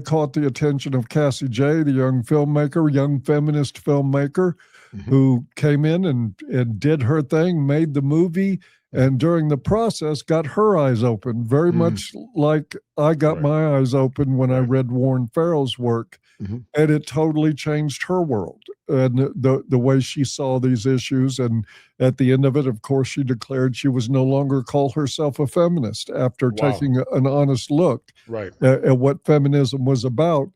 caught the attention of Cassie J, the young filmmaker, young feminist filmmaker, who came in and did her thing, made the movie, and during the process got her eyes open, very much like I got my eyes open when I read Warren Farrell's work. And it totally changed her world and the way she saw these issues. And at the end of it, of course, she declared she was no longer call herself a feminist after taking an honest look at what feminism was about.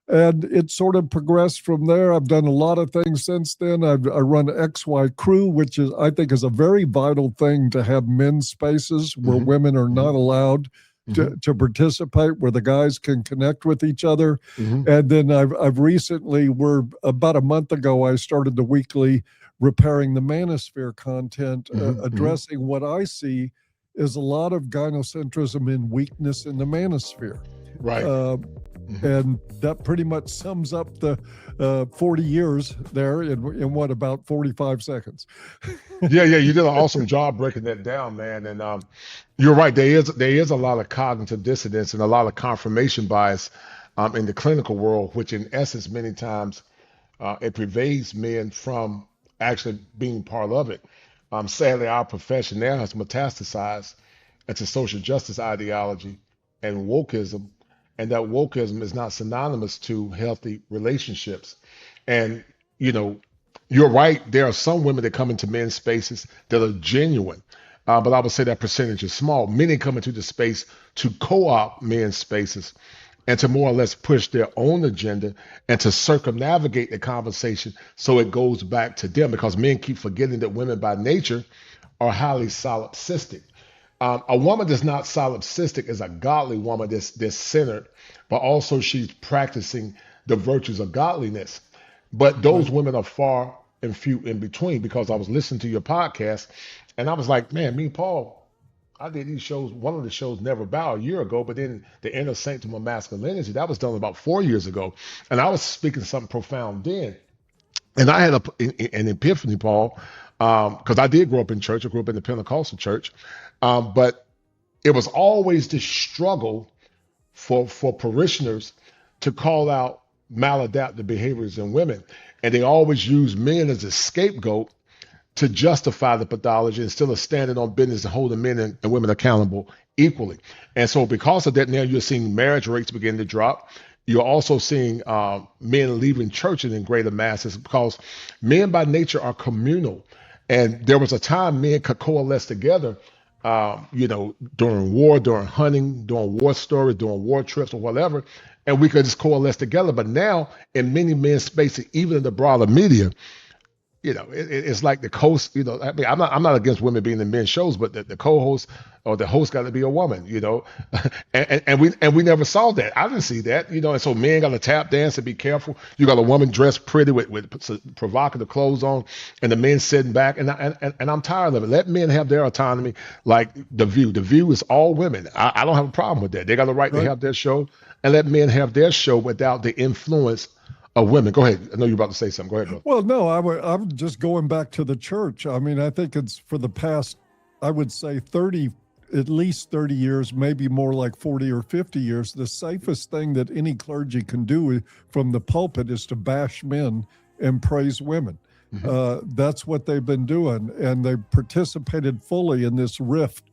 And it sort of progressed from there. I've done a lot of things since then. I run XY Crew, which is, I think, is a very vital thing to have men's spaces where women are not allowed to participate, where the guys can connect with each other. And then I've recently, about a month ago, I started the weekly Repairing the Manosphere content, addressing what I see is a lot of gynocentrism and weakness in the manosphere. And that pretty much sums up the 40 years there in what, about 45 seconds. Yeah, you did an awesome job breaking that down, man. And you're right, there is a lot of cognitive dissonance and a lot of confirmation bias in the clinical world, which in essence, many times, it pervades men from actually being part of it. Sadly, our profession now has metastasized into social justice ideology and wokeism. And that wokeism is not synonymous to healthy relationships. And, you're right. There are some women that come into men's spaces that are genuine. But I would say that percentage is small. Many come into the space to co-opt men's spaces and to more or less push their own agenda and to circumnavigate the conversation so it goes back to them, because men keep forgetting that women by nature are highly solipsistic. A woman that's not solipsistic is a godly woman that's centered, but also she's practicing the virtues of godliness. But those women are far and few in between, because I was listening to your podcast and I was like, man, me and Paul, I did these shows, one of the shows, Never Bow, a year ago, but then the Inner Sanctum of Masculinity, that was done about 4 years ago. And I was speaking something profound then. And I had an epiphany, Paul, because I did grow up in church. I grew up in the Pentecostal church. But it was always this struggle for parishioners to call out maladaptive behaviors in women. And they always use men as a scapegoat to justify the pathology instead of standing on business and holding men and women accountable equally. And so because of that, now you're seeing marriage rates begin to drop. You're also seeing men leaving churches in greater masses, because men by nature are communal. And there was a time men could coalesce together, during war, during hunting, during war stories, during war trips or whatever, and we could just coalesce together. But now in many men's spaces, even in the broader media, it's like the host, I mean, I'm not against women being in men's shows, but the co-host or the host got to be a woman, and we never saw that. I didn't see that, and so men got to tap dance and be careful. You got a woman dressed pretty with provocative clothes on, and the men sitting back, and I'm tired of it. Let men have their autonomy, like The View. The View is all women. I don't have a problem with that. They got the right to have their show, and let men have their show without the influence of women. Go ahead. I know you're about to say something. Go ahead, bro. Well, no, I'm just going back to the church. I mean, I think it's for the past, I would say at least 30 years, maybe more like 40 or 50 years, the safest thing that any clergy can do from the pulpit is to bash men and praise women. That's what they've been doing. And they participated fully in this rift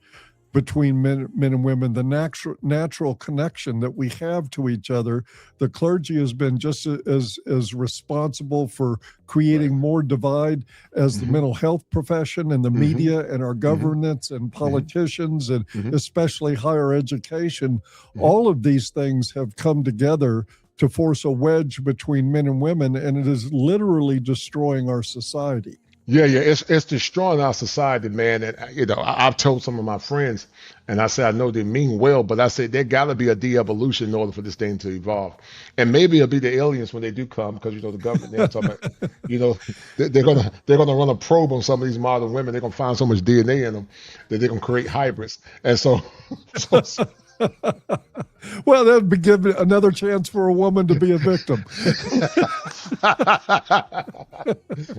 between men and women, the natural connection that we have to each other. The clergy has been just as responsible for creating more divide as the mental health profession and the media and our governance and politicians and especially higher education. All of these things have come together to force a wedge between men and women, and it is literally destroying our society. Yeah, it's destroying our society, man. And I've told some of my friends, and I said I know they mean well, but I said there got to be a de-evolution in order for this thing to evolve. And maybe it'll be the aliens when they do come, because the government they're talking about, they're gonna run a probe on some of these modern women. They're gonna find so much DNA in them that they're gonna create hybrids. And so Well, that'd be giving another chance for a woman to be a victim.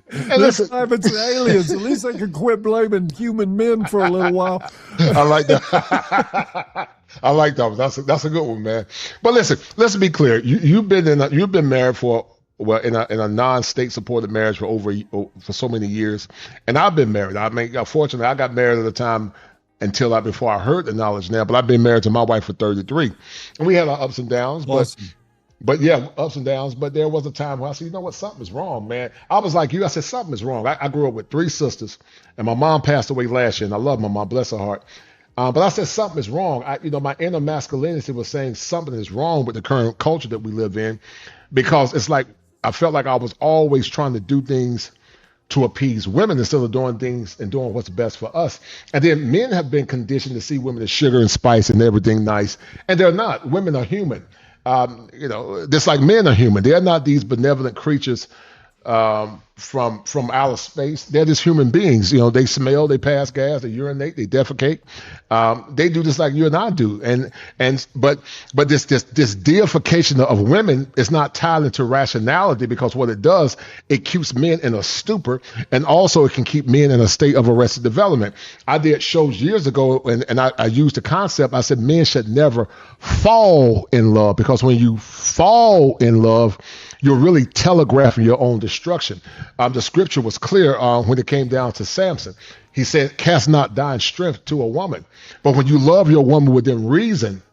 And This listen, time it's aliens. At least they can quit blaming human men for a little while. I like that. I like that. That's a good one, man. But listen, let's be clear. You've been married for in a non-state supported marriage for so many years, and I've been married. I mean, fortunately, I got married at a time before I heard the knowledge now. But I've been married to my wife for 33, and we had our ups and downs. Awesome. But yeah, ups and downs. But there was a time where I said, you know what, something is wrong, man. I was like you. I said something is wrong. I grew up with 3 sisters, and my mom passed away last year, and I love my mom, bless her heart. But I said something is wrong. My inner masculinity was saying something is wrong with the current culture that we live in, because it's like I felt like I was always trying to do things to appease women instead of doing things and doing what's best for us. And then men have been conditioned to see women as sugar and spice and everything nice, and they're not. Women are human. Just like men are human. They're not these benevolent creatures from outer space. They're just human beings. They smell, they pass gas, they urinate, they defecate. They do just like you and I do. But this deification of women is not tied into rationality, because what it does, it keeps men in a stupor, and also it can keep men in a state of arrested development. I did shows years ago, and I used the concept. I said men should never fall in love, because when you fall in love, you're really telegraphing your own destruction. The scripture was clear when it came down to Samson. He said, cast not thine strength to a woman. But when you love your woman within reason,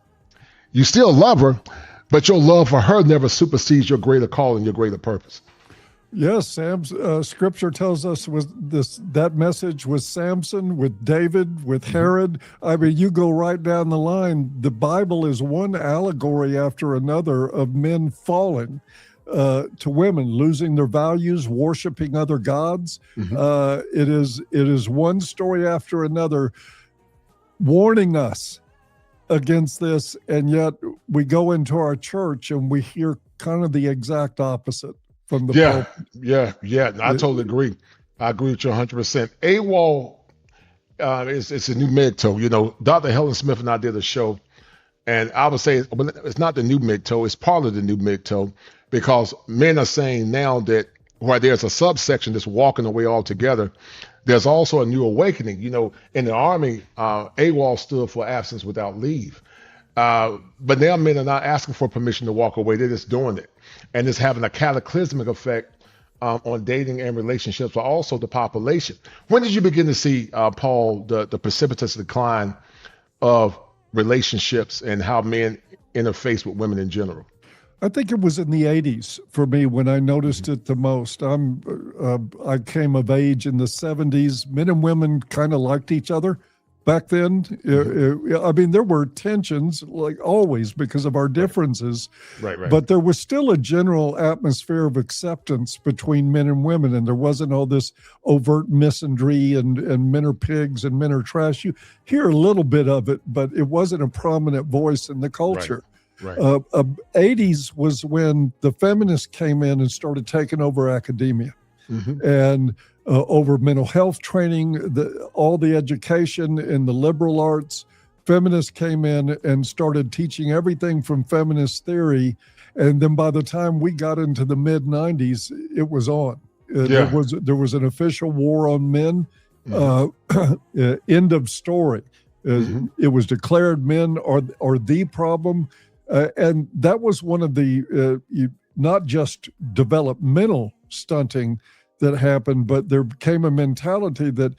you still love her, but your love for her never supersedes your greater call and your greater purpose. Yes, Sam's scripture tells us that message with Samson, with David, with Herod. I mean, you go right down the line. The Bible is one allegory after another of men falling to women, losing their values, worshiping other gods. It is one story after another warning us against this, and yet we go into our church and we hear kind of the exact opposite from the Yeah, pulpit. yeah. I totally agree. I agree with you 100%. AWOL it's a new MGTOW. Dr. Helen Smith and I did a show, and I would say it's not the new MGTOW, it's part of the new MGTOW, because men are saying now that where there's a subsection that's walking away altogether, there's also a new awakening. In the Army, AWOL stood for absence without leave. But now men are not asking for permission to walk away. They're just doing it. And it's having a cataclysmic effect on dating and relationships, but also the population. When did you begin to see, Paul, the precipitous decline of relationships and how men interface with women in general? I think it was in the 80s for me when I noticed it the most. I came of age in the 70s. Men and women kind of liked each other back then. I mean, there were tensions, like always, because of our differences. Right. But there was still a general atmosphere of acceptance between men and women, and there wasn't all this overt misandry and men are pigs and men are trash. You hear a little bit of it, but it wasn't a prominent voice in the culture. Right. 80s was when the feminists came in and started taking over academia and over mental health training, all the education in the liberal arts. Feminists came in and started teaching everything from feminist theory. And then by the time we got into the mid 90s, it was on. There was an official war on men. End of story. It was declared men are the problem. And that was one of the not just developmental stunting that happened, but there became a mentality that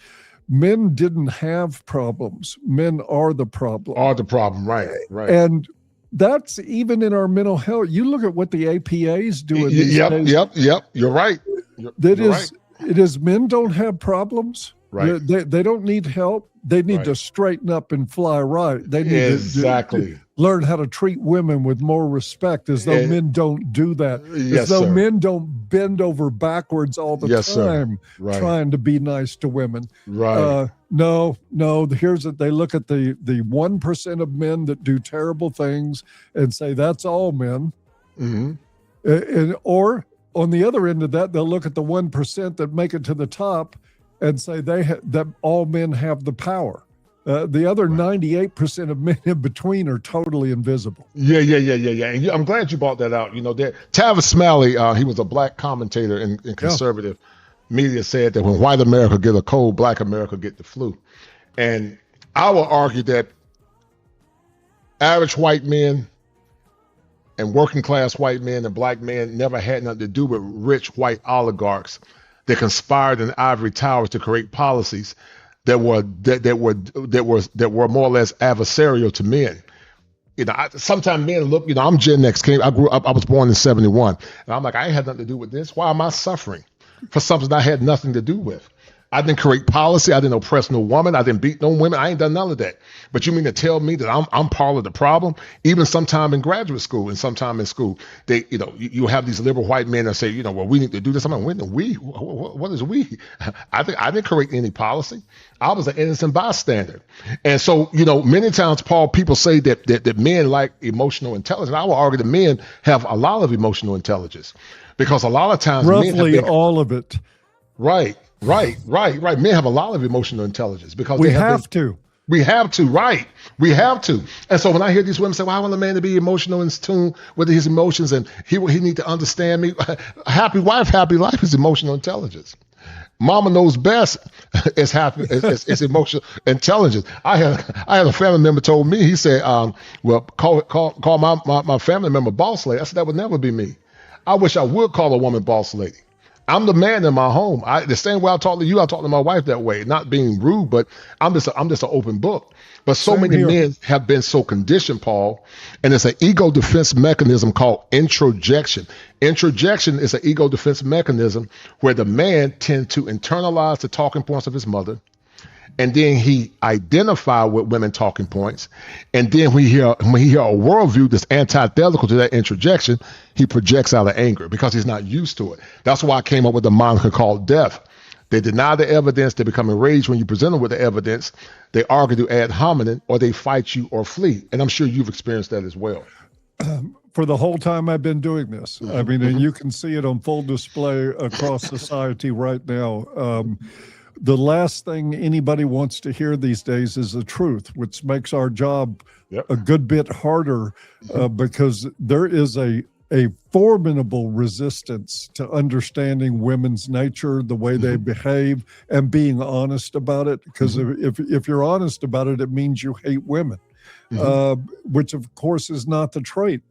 men didn't have problems. Men are the problem. Are the problem, right. And that's even in our mental health. You look at what the APA is doing these days. Yep. You're right. It is men don't have problems. Right. They don't need help. They need to straighten up and fly right. They need to learn how to treat women with more respect, as though men don't do that. As though men don't bend over backwards all the time trying to be nice to women. Right. No. They look at the 1% of men that do terrible things and say that's all men. Or on the other end of that, they'll look at the 1% that make it to the top and say that all men have the power. The other 98% of men in between are totally invisible. Yeah. And I'm glad you brought that out. You know, that Tavis Smalley, he was a black commentator in conservative media, said that when white America get a cold, black America get the flu. And I will argue that average white men and working class white men and black men never had nothing to do with rich white oligarchs that conspired in ivory towers to create policies that were more or less adversarial to men. You know, sometimes men look. You know, I'm Gen X. I was born in '71, and I'm like, I ain't had nothing to do with this. Why am I suffering for something I had nothing to do with? I didn't create policy. I didn't oppress no woman. I didn't beat no women. I ain't done none of that. But you mean to tell me that I'm part of the problem? Even sometime in graduate school and sometime in school, they, you know, you have these liberal white men that say, you know, well, we need to do this. I'm like, when we? What is we? I didn't create any policy. I was an innocent bystander. And so, you know, many times, Paul, people say that men lack emotional intelligence. I will argue that men have a lot of emotional intelligence, because a lot of times roughly all of it. Right. Men have a lot of emotional intelligence because we have to. We have to, right? We have to. And so when I hear these women say, well, I want a man to be emotional in tune with his emotions, and he need to understand me. Happy wife, happy life is emotional intelligence. Mama knows best is happy. It's emotional intelligence. I had a family member told me, he said, well, call my family member boss lady. I said, that would never be me. I wish I would call a woman boss lady. I'm the man in my home. The same way I talk to you, I talk to my wife that way. Not being rude, but I'm just an open book. But so many men have been so conditioned, Paul, and it's an ego defense mechanism called introjection. Introjection is an ego defense mechanism where the man tends to internalize the talking points of his mother, and then he identify with women talking points, and then when he hear a worldview that's antithetical to that introjection, he projects out of anger because he's not used to it. That's why I came up with the moniker called deaf. They deny the evidence, they become enraged when you present them with the evidence, they argue to ad hominem, or they fight you or flee. And I'm sure you've experienced that as well. For the whole time I've been doing this. I mean, and you can see it on full display across society right now. The last thing anybody wants to hear these days is the truth, which makes our job a good bit harder because there is a formidable resistance to understanding women's nature, the way they behave, and being honest about it. Because if you're honest about it, it means you hate women, which of course is not the trait.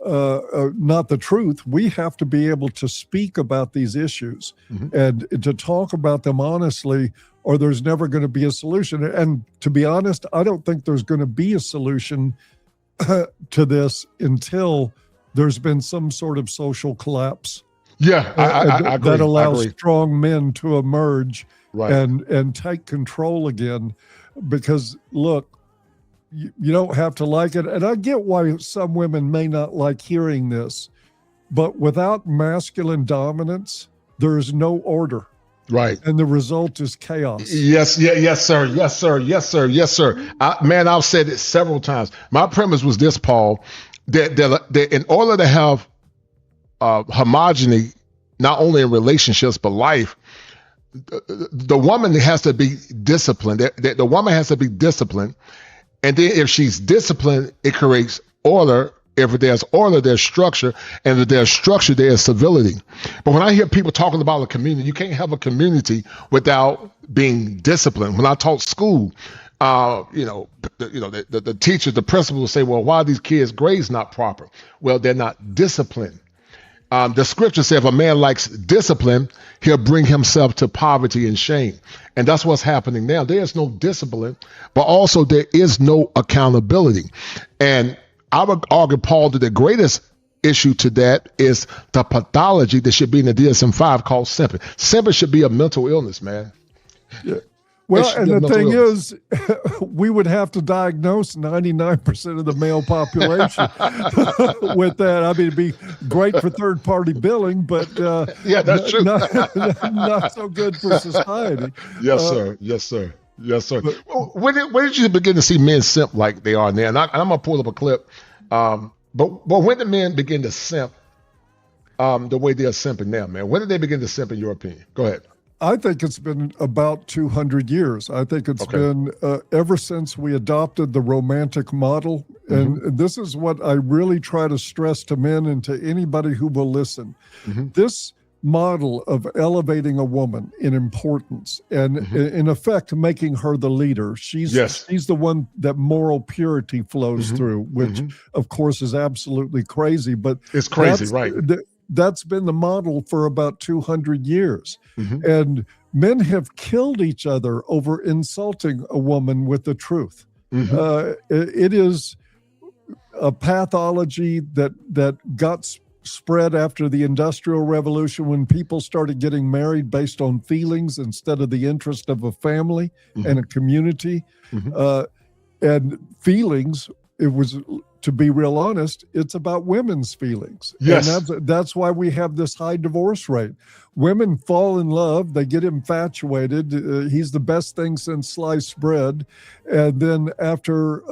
Not the truth. We have to be able to speak about these issues and to talk about them honestly, or there's never going to be a solution. And to be honest, I don't think there's going to be a solution to this until there's been some sort of social collapse. Yeah, I agree. That allows strong men to emerge and take control again. Because look, you don't have to like it. And I get why some women may not like hearing this, but without masculine dominance, there is no order. Right. And the result is chaos. Yes, sir. Man, I've said it several times. My premise was this, Paul, that in order to have homogeny, not only in relationships, but life, the woman has to be disciplined. The woman has to be disciplined. And then if she's disciplined, it creates order. If there's order, there's structure. And if there's structure, there's civility. But when I hear people talking about a community, you can't have a community without being disciplined. When I taught school, the teachers, the principal will say, well, why are these kids' grades not proper? Well, they're not disciplined. The scripture says if a man likes discipline, he'll bring himself to poverty and shame. And that's what's happening now. There is no discipline, but also there is no accountability. And I would argue, Paul, that the greatest issue to that is the pathology that should be in the DSM-5 called simping. Simping should be a mental illness, man. Yeah. Well, and the thing is, we would have to diagnose 99% of the male population with that. I mean, it'd be great for third-party billing, but yeah, that's true. Not so good for society. Yes, sir. When did you begin to see men simp like they are now? And I'm gonna pull up a clip. But when did men begin to simp the way they're simping now, man? When did they begin to simp, in your opinion? Go ahead. I think it's been about 200 years. I think it's been ever since we adopted the romantic model. And this is what I really try to stress to men and to anybody who will listen. This model of elevating a woman in importance and in effect making her the leader. She's the one that moral purity flows through, which of course is absolutely crazy, but it's crazy, right? That's been the model for about 200 years. And men have killed each other over insulting a woman with the truth. It is a pathology that got spread after the Industrial Revolution, when people started getting married based on feelings instead of the interest of a family and a community. And feelings, it was, to be real honest, it's about women's feelings. Yes. And that's why we have this high divorce rate. Women fall in love, they get infatuated. He's the best thing since sliced bread. And then after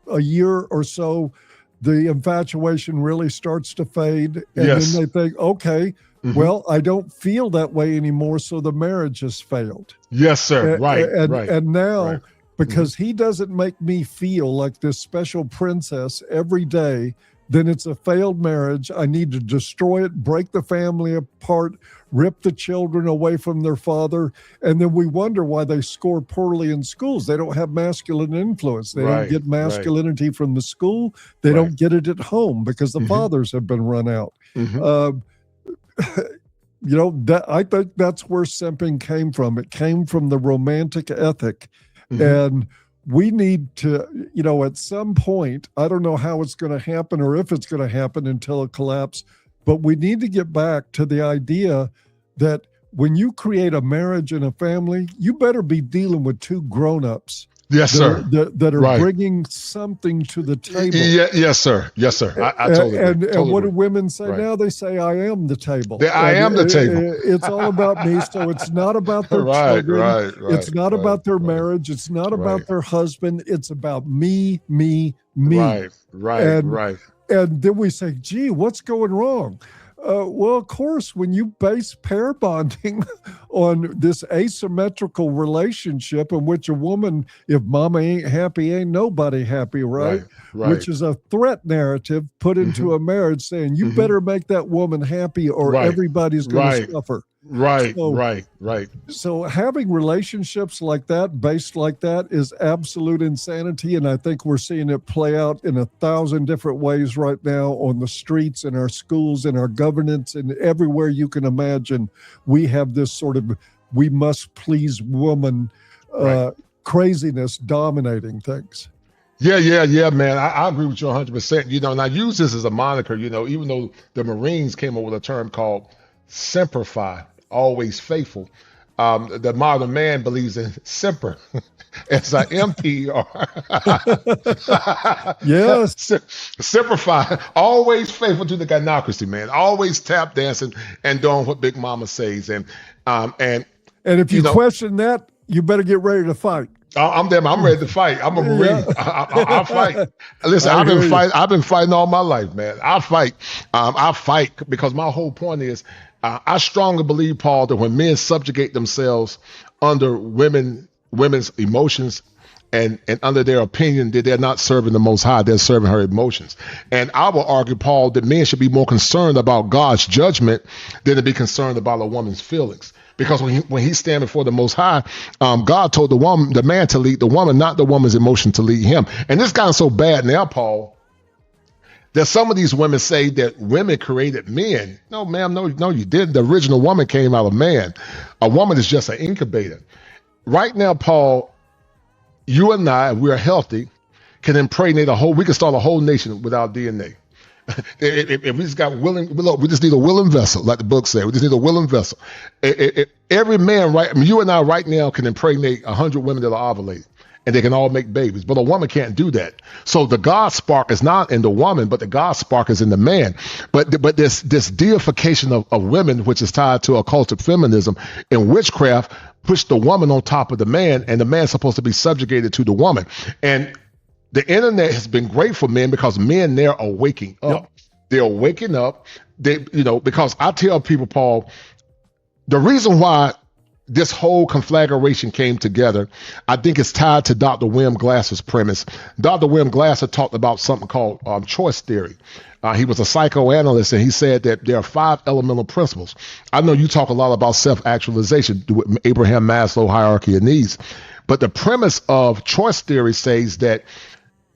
a year or so, the infatuation really starts to fade. And then they think, okay, well, I don't feel that way anymore, so the marriage has failed. Yes, sir. And now, because he doesn't make me feel like this special princess every day, then it's a failed marriage. I need to destroy it, break the family apart, rip the children away from their father. And then we wonder why they score poorly in schools. They don't have masculine influence. They don't get masculinity from the school. They don't get it at home because the fathers have been run out. You know, I think that's where simping came from. It came from the romantic ethic. And we need to, you know, at some point, I don't know how it's going to happen or if it's going to happen until it collapses, but we need to get back to the idea that when you create a marriage and a family, you better be dealing with two grown-ups. Yes, sir. That are bringing something to the table. Yes, sir. Yes, sir. I totally agree. And what do women say now? They say, I am the table. I am the table. It's all about me. So it's not about their children. It's not about their marriage. It's not about their husband. It's about me. Right. And then we say, gee, what's going wrong? Well, of course, when you base pair bonding on this asymmetrical relationship in which a woman, if mama ain't happy, ain't nobody happy, right? Which is a threat narrative put into a marriage saying, you better make that woman happy or everybody's going to suffer. So having relationships like that, based like that, is absolute insanity. And I think we're seeing it play out in 1,000 different ways right now on the streets, in our schools, in our governance, and everywhere you can imagine. We have this sort of we must please woman craziness dominating things. Yeah, man. I agree with you 100%. You know, and I use this as a moniker, you know, even though the Marines came up with a term called Semper Fi, always faithful. The modern man believes in semper. S-I-M-P-E-R. Yes. Semper Fi, always faithful to the gynocracy, man. Always tap dancing and doing what Big Mama says. And if you question that, you better get ready to fight. I'm there. I'm ready to fight. I'm a Marine. I'll fight. Listen, I've been fighting all my life, man. I fight because my whole point is, I strongly believe, Paul, that when men subjugate themselves under women's emotions and under their opinion, that they're not serving the Most High, they're serving her emotions. And I will argue, Paul, that men should be more concerned about God's judgment than to be concerned about a woman's feelings. Because when he stand before the Most High, God told the man to lead the woman, not the woman's emotion to lead him. And this gotten so bad now, Paul, that some of these women say that women created men. No, ma'am, no, you didn't. The original woman came out of man. A woman is just an incubator. Right now, Paul, you and I, if we are healthy, can impregnate we can start a whole nation without DNA. If we just got we just need a willing vessel, like the book said. We just need a willing vessel. Every man, you and I right now can impregnate 100 women that are ovulating, and they can all make babies. But a woman can't do that. So the God spark is not in the woman, but the God spark is in the man. But this deification of women, which is tied to occultic feminism and witchcraft, push the woman on top of the man, and the man's supposed to be subjugated to the woman. And the internet has been great for men because men there are waking up. Yep. They're waking up. Because I tell people, Paul, the reason why this whole conflagration came together, I think it's tied to Dr. William Glasser's premise. Dr. William Glasser talked about something called choice theory. He was a psychoanalyst, and he said that there are 5 elemental principles. I know you talk a lot about self-actualization with Abraham Maslow hierarchy of needs, but the premise of choice theory says that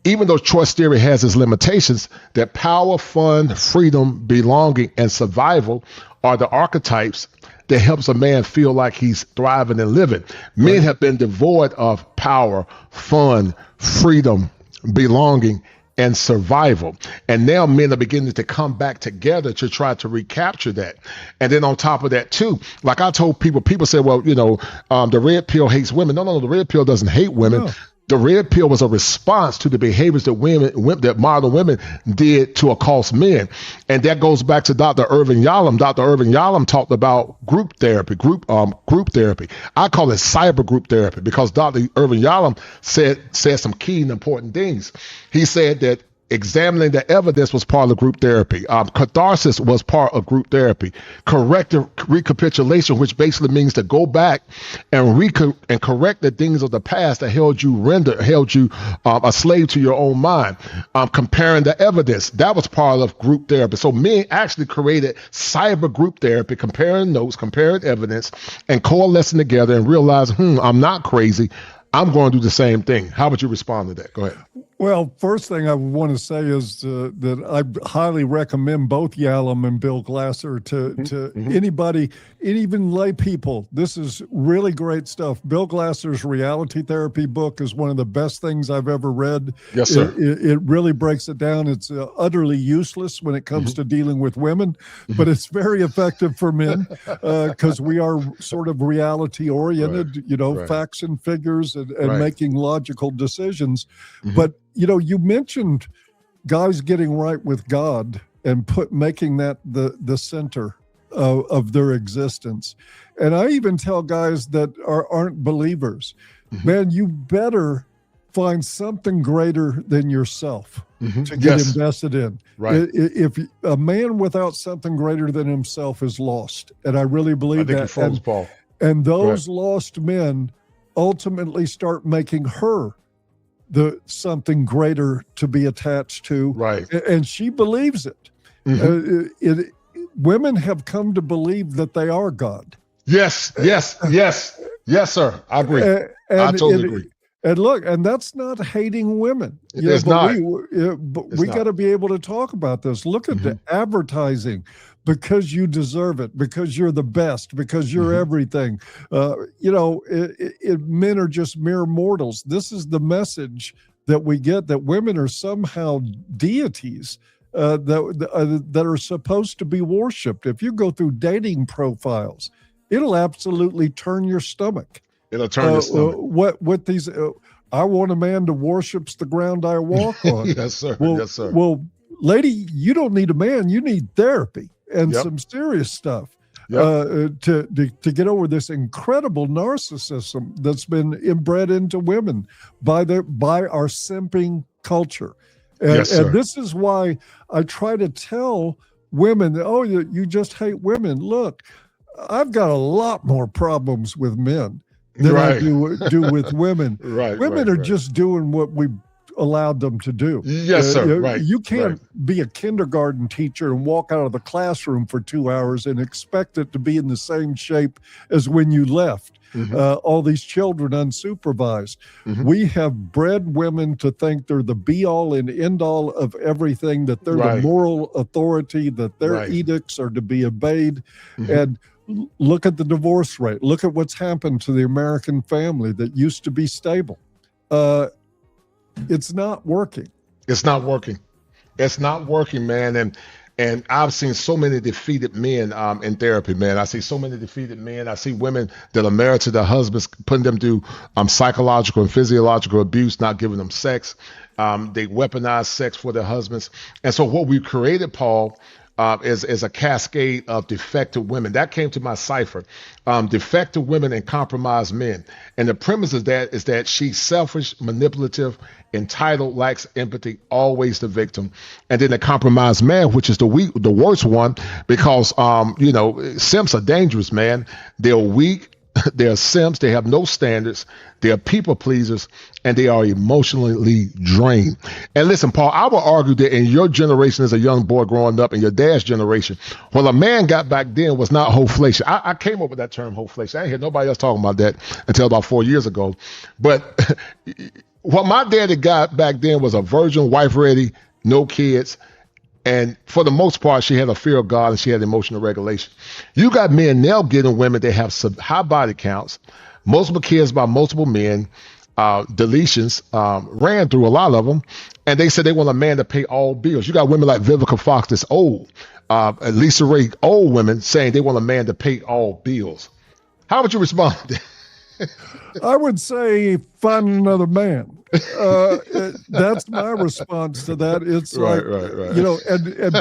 even though choice theory has its limitations, that power, fun, freedom, belonging, and survival are the archetypes that helps a man feel like he's thriving and living. Men have been devoid of power, fun, freedom, belonging, and survival. And now men are beginning to come back together to try to recapture that. And then on top of that too, like I told people say, well, the red pill hates women. No, the red pill doesn't hate women. No. The red pill was a response to the behaviors that modern women did to accost men. And that goes back to Dr. Irvin Yalom. Dr. Irvin Yalom talked about group therapy. I call it cyber group therapy because Dr. Irvin Yalom said some key and important things. He said that examining the evidence was part of group therapy. Catharsis was part of group therapy. Corrective recapitulation, which basically means to go back and correct the things of the past that held you a slave to your own mind. Comparing the evidence, that was part of group therapy. So men actually created cyber group therapy, comparing notes, comparing evidence, and coalescing together and realizing, I'm not crazy. I'm going to do the same thing. How would you respond to that? Go ahead. Well, first thing I want to say is that I highly recommend both Yalom and Bill Glasser to anybody, and even lay people. This is really great stuff. Bill Glasser's reality therapy book is one of the best things I've ever read. Yes, sir. It really breaks it down. It's utterly useless when it comes to dealing with women, but it's very effective for men because we are sort of reality oriented, facts and figures and making logical decisions. But you mentioned guys getting right with God and making that the center of their existence. And I even tell guys that aren't believers, man, you better find something greater than yourself to get invested in. Right. If a man without something greater than himself is lost, and I really believe that. Paul. And those lost men ultimately start making her the something greater to be attached to. Right. And she believes it. Women have come to believe that they are God. Yes, sir. I agree. I totally agree. And look, and that's not hating women. It's not. We got to be able to talk about this. Look at the advertising. Because you deserve it, because you're the best, because you're everything. Men are just mere mortals. This is the message that we get, that women are somehow deities that are supposed to be worshipped. If you go through dating profiles, it'll absolutely turn your stomach. It'll turn your stomach. What these? I want a man to worships the ground I walk on. Yes, sir. Yes, sir. Well, lady, you don't need a man. You need therapy and some serious stuff to get over this incredible narcissism that's been inbred into women by our simping culture. And this is why I try to tell women, you just hate women. Look, I've got a lot more problems with men than I do with women. Women are just doing what we allowed them to do. Yes, sir. You can't be a kindergarten teacher and walk out of the classroom for 2 hours and expect it to be in the same shape as when you left. All these children unsupervised. We have bred women to think they're the be-all and end-all of everything, that they're the moral authority, that their edicts are to be obeyed. And look at the divorce rate. Look at what's happened to the American family that used to be stable. It's not working. It's not working. It's not working, man. And I've seen so many defeated men in therapy, man. I see so many defeated men. I see women that are married to their husbands, putting them through psychological and physiological abuse, not giving them sex. They weaponize sex for their husbands. And so what we created, Paul, is a cascade of defective women. That came to my cipher. Defective women and compromised men. And the premise is that she's selfish, manipulative, entitled, lacks empathy, always the victim. And then the compromised man, which is the worst one, because simps are dangerous, man. They're weak, They are simps. They have no standards. They are people pleasers, and they are emotionally drained. And listen, Paul, I would argue that in your generation as a young boy growing up, in your dad's generation, what a man got back then was not hoflation. I came up with that term, hoflation. I ain't hear nobody else talking about that until about 4 years ago. But what my daddy got back then was a virgin, wife-ready, no kids. And for the most part, she had a fear of God and she had emotional regulation. You got men now getting women that have high body counts, multiple kids by multiple men, deletions, ran through a lot of them. And they said they want a man to pay all bills. You got women like Vivica Fox that's old, Lisa Ray, old women saying they want a man to pay all bills. How would you respond? I would say find another man. That's my response to that. It's Right. you know,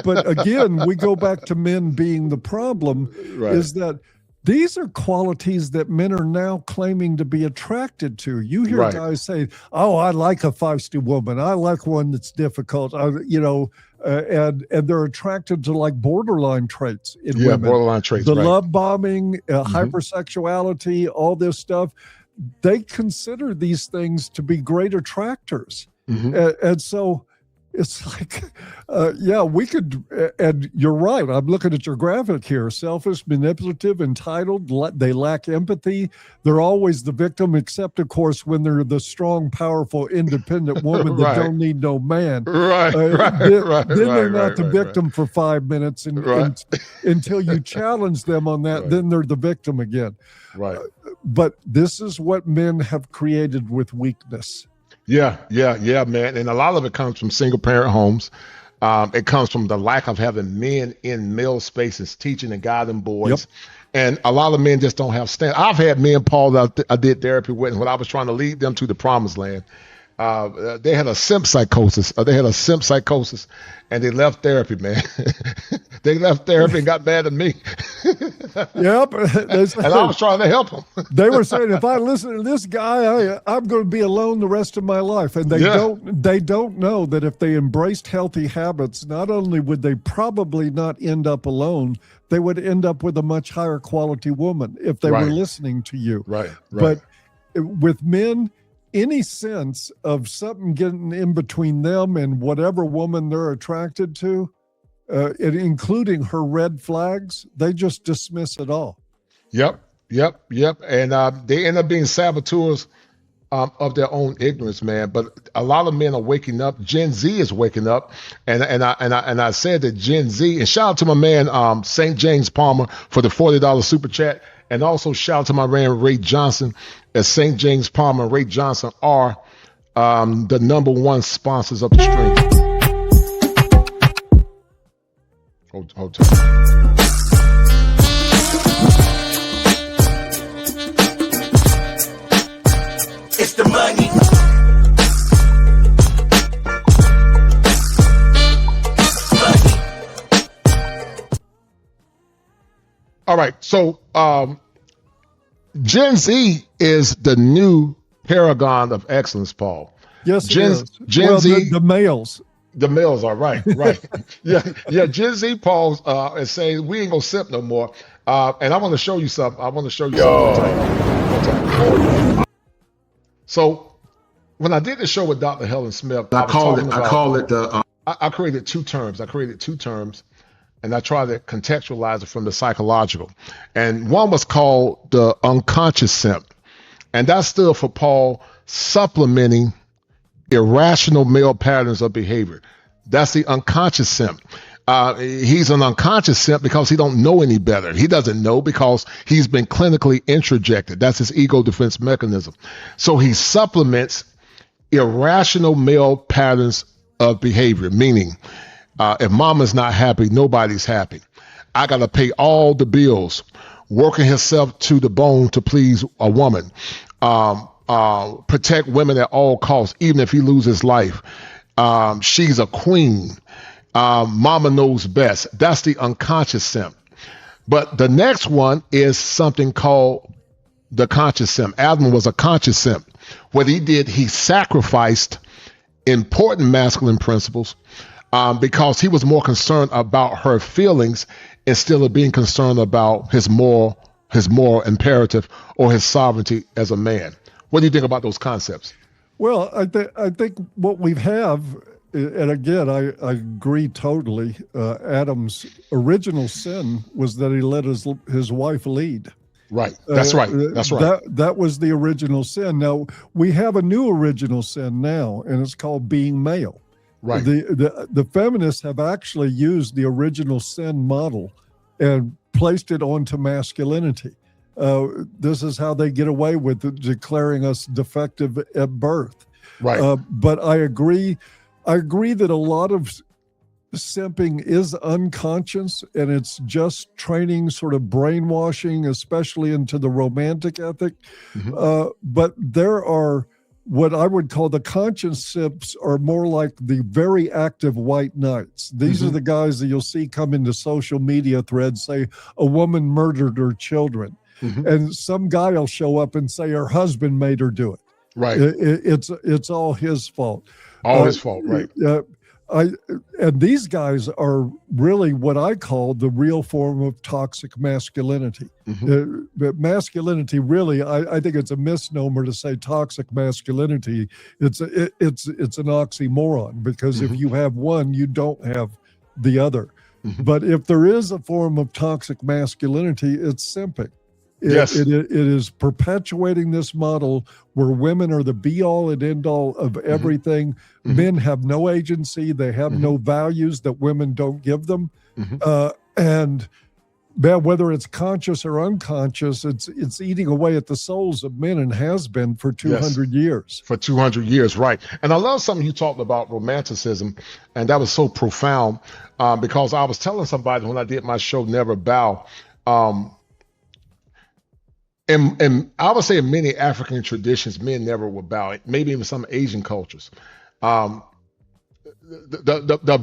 but again, we go back to men being the problem. Right. Is that these are qualities that men are now claiming to be attracted to. You hear Right. guys say, "Oh, I like a feisty woman. I like one that's difficult." And they're attracted to like borderline traits in women. Borderline traits. The right. love bombing, hypersexuality, all this stuff. They consider these things to be great attractors. And so it's like, we could, and you're right. I'm looking at your graphic here. Selfish, manipulative, entitled. They lack empathy. They're always the victim, except, of course, when they're the strong, powerful, independent woman that don't need no man. Right. Then they're not the victim for 5 minutes and until you challenge them on that, then they're the victim again. Right. But this is what men have created with weakness. Yeah, man. And a lot of it comes from single parent homes. It comes from the lack of having men in male spaces teaching and guiding boys. Yep. And a lot of men just don't have stand. I've had men, Paul, that I did therapy with, and when I was trying to lead them to the promised land, they had a simp psychosis. And they left therapy, man. They left therapy and got mad at me. Yep. And I was trying to help them. They were saying, if I listen to this guy, I'm going to be alone the rest of my life. And they don't know that if they embraced healthy habits, not only would they probably not end up alone, they would end up with a much higher quality woman if they were listening to you. Right. But with men, any sense of something getting in between them and whatever woman they're attracted to, including her red flags, they just dismiss it all. Yep. And they end up being saboteurs of their own ignorance, man. But a lot of men are waking up. Gen Z is waking up, and I said that Gen Z. And shout out to my man St. James Palmer for the $40 super chat, and also shout out to my man Ray Johnson, as St. James Palmer and Ray Johnson are the number one sponsors of the stream. Hold tight. It's the money. All right, so Gen Z is the new paragon of excellence, Paul. Yes, Gen well, Z, the males. The males are right. yeah. Gen Z, Paul, is saying we ain't gonna simp no more. And I want to show you something. So when I did the show with Dr. Helen Smith, I created two terms. And I tried to contextualize it from the psychological. And one was called the unconscious simp. And that stood for, Paul, supplementing irrational male patterns of behavior. That's the unconscious simp. He's an unconscious simp because he don't know any better. He doesn't know because he's been clinically introjected. That's his ego defense mechanism. So he supplements irrational male patterns of behavior, meaning if mama's not happy, nobody's happy. I got to pay all the bills, working himself to the bone to please a woman, protect women at all costs, even if he loses life. She's a queen. Mama knows best. That's the unconscious simp. But the next one is something called the conscious simp. Adam was a conscious simp. What he did, he sacrificed important masculine principles because he was more concerned about her feelings instead of being concerned about his moral his moral imperative or his sovereignty as a man. What do you think about those concepts? Well, I think what we have, and again, I agree totally. Adam's original sin was that he let his wife lead. Right. That's right. That's right. That was the original sin. Now we have a new original sin now, and it's called being male. Right. The feminists have actually used the original sin model and placed it onto masculinity. This is how they get away with declaring us defective at birth. Right. But I agree that a lot of simping is unconscious, and it's just training, sort of brainwashing, especially into the romantic ethic. But there are what I would call the conscious simps are more like the very active white knights. These are the guys that you'll see come into social media threads, say a woman murdered her children. And some guy will show up and say her husband made her do it. Right. It's all his fault. All his fault. Right. And these guys are really what I call the real form of toxic masculinity. But masculinity, really, I think it's a misnomer to say toxic masculinity. It's an oxymoron, because if you have one, you don't have the other. But if there is a form of toxic masculinity, it's simping. It is perpetuating this model where women are the be-all and end-all of everything. Men have no agency. They have no values that women don't give them. And man, whether it's conscious or unconscious, it's eating away at the souls of men, and has been for 200 years. For 200 years, right. And I love something you talked about romanticism, and that was so profound, because I was telling somebody when I did my show, Never Bow, and I would say in many African traditions, men never would bow. Maybe even some Asian cultures, the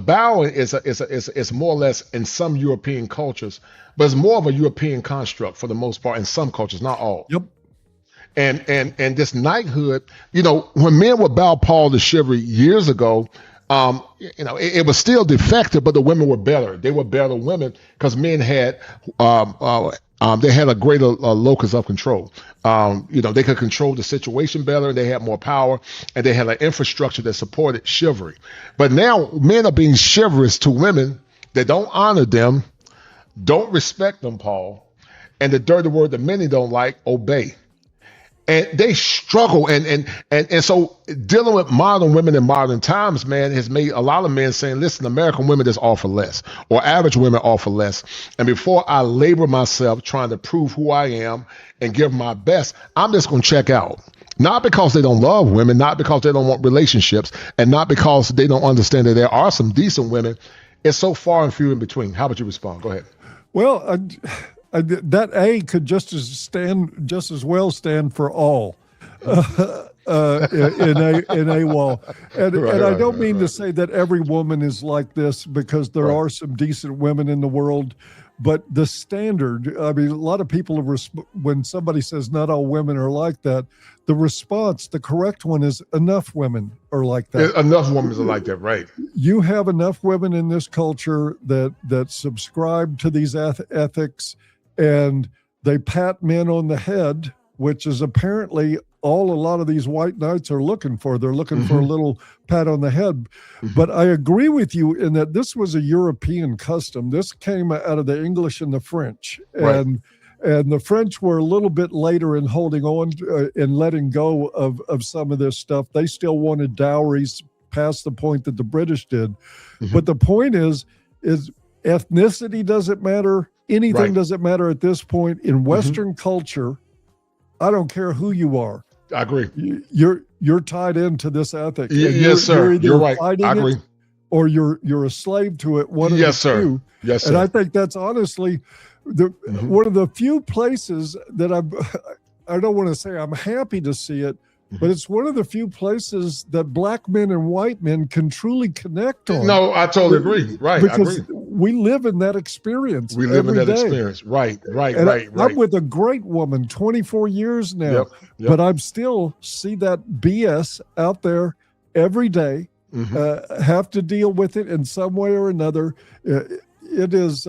bowing is more or less in some European cultures, but it's more of a European construct for the most part in some cultures, not all. Yep. And this knighthood, when men would bow Paul to chivalry years ago, it was still defective, but the women were better. They were better women because men had they had a greater locus of control. They could control the situation better. They had more power, and they had an infrastructure that supported chivalry. But now men are being chivalrous to women that don't honor them, don't respect them, Paul, and the dirty word that many don't like, obey. And they struggle, and so dealing with modern women in modern times, man, has made a lot of men saying, listen, American women just offer less, or average women offer less. And before I labor myself trying to prove who I am and give my best, I'm just going to check out. Not because they don't love women, not because they don't want relationships, and not because they don't understand that there are some decent women. It's so far and few in between. How would you respond? Go ahead. Well, that A could just as well stand for all in a wall. And I don't mean to say that every woman is like this, because there are some decent women in the world. But the standard, I mean, a lot of people, when somebody says not all women are like that, the response, the correct one is enough women are like that. Enough women are like that, right? You have enough women in this culture that subscribe to these ethics, and they pat men on the head, which is apparently all a lot of these white knights are looking for. They're looking for a little pat on the head. But I agree with you in that this was a European custom. This came out of the English and the French. Right. And the French were a little bit later in holding on and letting go of some of this stuff. They still wanted dowries past the point that the British did. But the point is ethnicity doesn't matter. Anything doesn't matter at this point. In Western culture, I don't care who you are. I agree. You're tied into this ethic. Yes, sir. You're right. I agree. Or you're a slave to it. One of the two. Yes, sir. And I think that's honestly one of the few places that I don't want to say I'm happy to see it, but it's one of the few places that black men and white men can truly connect on. No, I totally agree. Right. Because I agree. we live in that experience. We live in that day. experience. Right. I'm with a great woman, 24 years now, but I still see that BS out there every day, have to deal with it in some way or another. It is,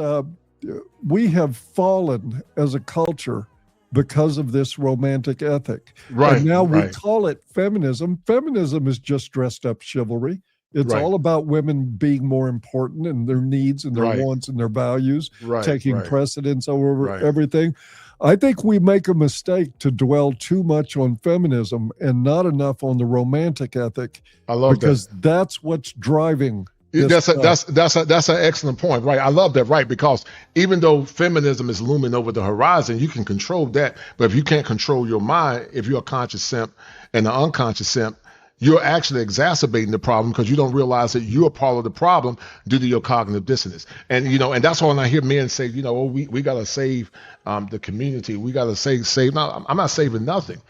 we have fallen as a culture because of this romantic ethic. Right. And now we right. call it feminism. Feminism is just dressed up chivalry. It's Right. all about women being more important and their needs and their Right. wants and their values, Right. taking right. precedence over Right. everything. I think we make a mistake to dwell too much on feminism and not enough on the romantic ethic, I love because that's what's driving this That's an excellent point, right? I love that, right? Because even though feminism is looming over the horizon, you can control that. But if you can't control your mind, if you're a conscious simp and an unconscious simp, you're actually exacerbating the problem because you don't realize that you're part of the problem due to your cognitive dissonance. And and that's why when I hear men say, we got to save the community, we got to save. No, I'm not saving nothing.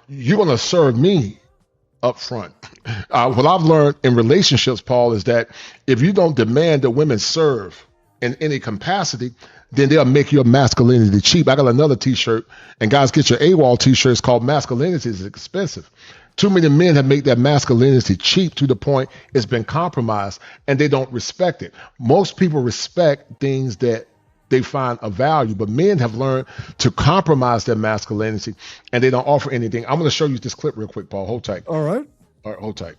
You're going to serve me up front. What I've learned in relationships, Paul, is that if you don't demand that women serve in any capacity, then they'll make your masculinity cheap. I got another t-shirt, and guys, get your AWOL t-shirts called Masculinity is Expensive. Too many men have made that masculinity cheap to the point it's been compromised, and they don't respect it. Most people respect things that they find of value, but men have learned to compromise their masculinity, and they don't offer anything. I'm going to show you this clip real quick, Paul. Hold tight. All right. All right, hold tight.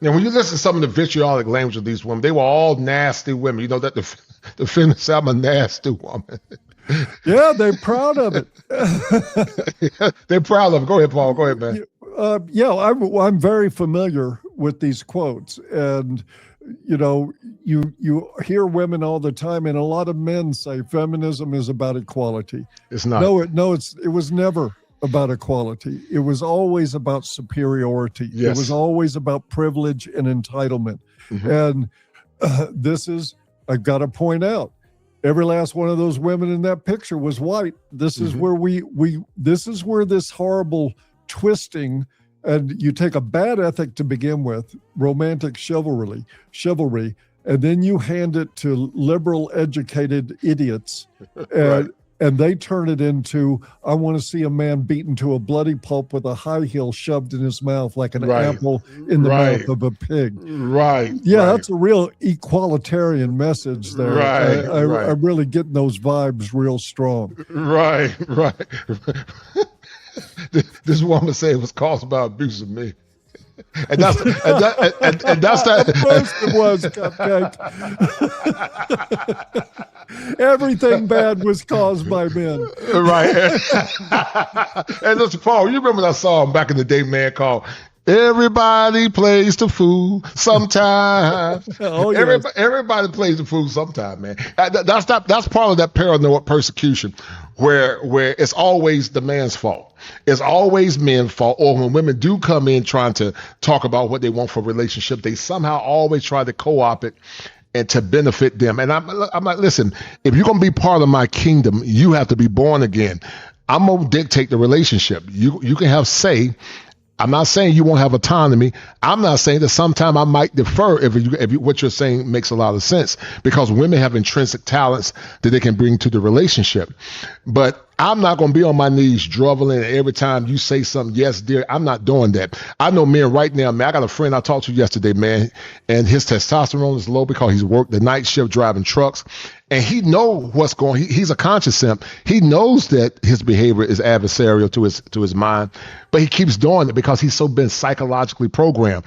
Now, when you listen to some of the vitriolic language of these women, they were all nasty women. You know that the feminists say I'm a nasty woman. Yeah, they're proud of it. They're proud of it. Go ahead, Paul. Go ahead, man. Yeah, I'm very familiar with these quotes, and you hear women all the time, and a lot of men say feminism is about equality. It's not. It was never about equality. It was always about superiority. Yes. It was always about privilege and entitlement. Mm-hmm. And I've got to point out, every last one of those women in that picture was white. This is where this is where this horrible twisting, and you take a bad ethic to begin with, romantic chivalry, and then you hand it to liberal educated idiots. Right. And they turn it into, I want to see a man beaten to a bloody pulp with a high heel shoved in his mouth like an apple in the mouth of a pig. Right. Yeah, that's a real equalitarian message there. Right. I'm really getting those vibes real strong. Right. This woman said it was caused by abuse of me. And that's that. Of course it was, Cupcake. Everything bad was caused by men. Right. And listen, Paul, you remember that song back in the day, man, called Everybody Plays the Fool Sometime. Oh, yes. Everybody plays the fool sometime, man. That's part of that paranoid persecution where it's always the man's fault. It's always men's fault. Or when women do come in trying to talk about what they want for a relationship, they somehow always try to co-opt it and to benefit them. And I'm like, listen, if you're going to be part of my kingdom, you have to be born again. I'm going to dictate the relationship. You can have say. I'm not saying you won't have autonomy. I'm not saying that sometime I might defer if what you're saying makes a lot of sense, because women have intrinsic talents that they can bring to the relationship. But I'm not going to be on my knees groveling every time you say something. Yes, dear. I'm not doing that. I know men right now, man. I got a friend I talked to yesterday, man, and his testosterone is low because he's worked the night shift driving trucks. And he knows what's going. He's a conscious simp. He knows that his behavior is adversarial to his mind, but he keeps doing it because he's so been psychologically programmed.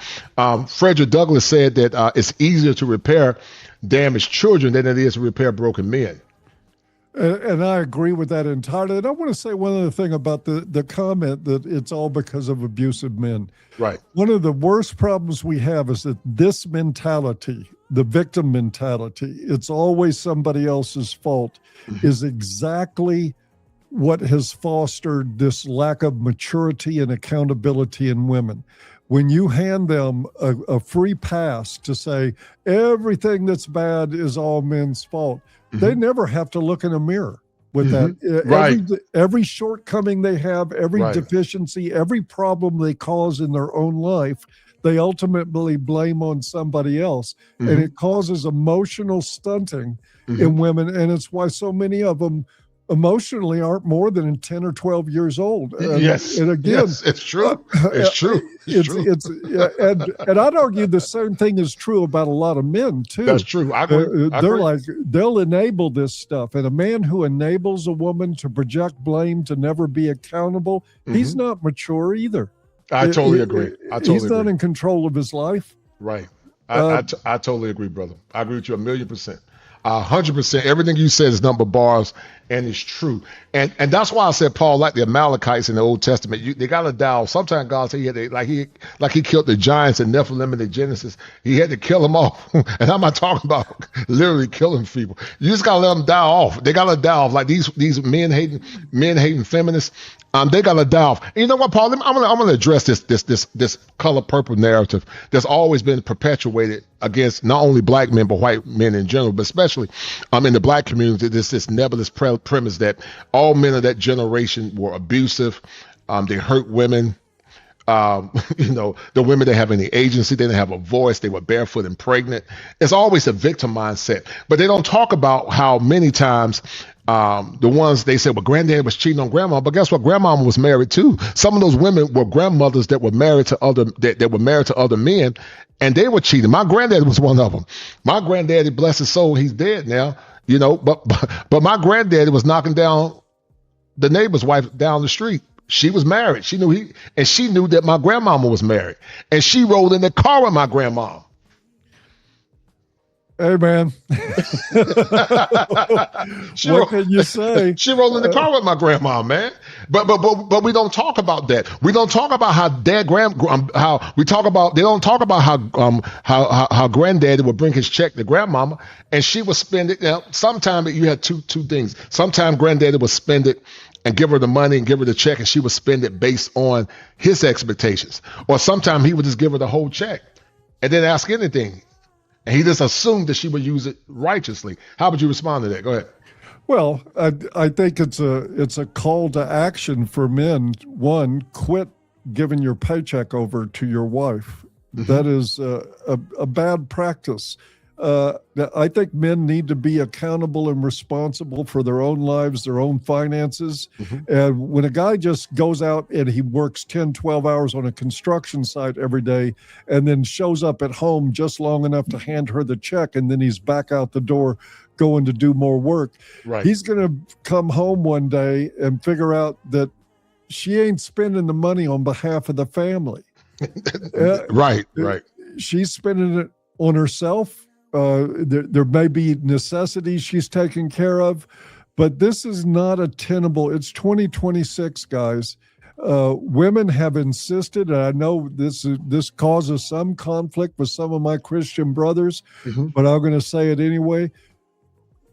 Frederick Douglass said that it's easier to repair damaged children than it is to repair broken men. And I agree with that entirely. And I want to say one other thing about the comment that it's all because of abusive men. Right. One of the worst problems we have is that this mentality, the victim mentality, it's always somebody else's fault, is exactly what has fostered this lack of maturity and accountability in women. When you hand them a free pass to say everything that's bad is all men's fault, they never have to look in a mirror. with that. Right. Every shortcoming they have, every Right. deficiency, every problem they cause in their own life, they ultimately blame on somebody else. And it causes emotional stunting in women. And it's why so many of them emotionally aren't more than 10 or 12 years old. Yes. And again, yes, it's true. It's true. It's true. And I'd argue the same thing is true about a lot of men too. That's true. I agree. They're like, they'll enable this stuff. And a man who enables a woman to project blame, to never be accountable, he's not mature either. I totally agree. He's not in control of his life. Right. I totally agree, brother. I agree with you 1,000,000%. 100%. Everything you said is number bars, and it's true. And that's why I said, Paul, like the Amalekites in the Old Testament, they got to die. Sometimes God said he killed the giants and Nephilim in the Genesis. He had to kill them off. And I'm not talking about literally killing people. You just got to let them die off. They got to die off. Like these men hating feminists. They got to die off. And you know what, Paul? I'm gonna address this color purple narrative that's always been perpetuated against not only black men but white men in general, but especially in the black community. There's this nebulous premise that all men of that generation were abusive. They hurt women. The women that have any agency, they didn't have a voice, they were barefoot and pregnant. It's always a victim mindset, but they don't talk about how many times the ones they said, well, granddad was cheating on grandma, but guess what? Grandmama was married too. Some of those women were grandmothers that were married to other men, and they were cheating. My granddad was one of them. My granddaddy, bless his soul, he's dead now. But my granddaddy was knocking down the neighbor's wife down the street. She was married. She knew that my grandmama was married, and she rode in the car with my grandma. Hey, man. What can you say? She rolled in the car with my grandma, man. But we don't talk about that. We don't talk about how they don't talk about how granddaddy would bring his check to grandmama, and she would spend it. Now, sometimes you had two things. Sometimes granddaddy would spend it and give her the money and give her the check, and she would spend it based on his expectations. Or sometimes he would just give her the whole check and didn't ask anything. And he just assumed that she would use it righteously. How would you respond to that? Go ahead. Well, I think it's a call to action for men. One, quit giving your paycheck over to your wife. That is a bad practice. I think men need to be accountable and responsible for their own lives, their own finances. And when a guy just goes out and he works 10, 12 hours on a construction site every day and then shows up at home just long enough to hand her the check, and then he's back out the door going to do more work, he's going to come home one day and figure out that she ain't spending the money on behalf of the family. Right. She's spending it on herself. There may be necessities she's taking care of, but this is not a tenable. It's 2026, guys. Women have insisted, and I know this causes some conflict with some of my Christian brothers, but I'm going to say it anyway.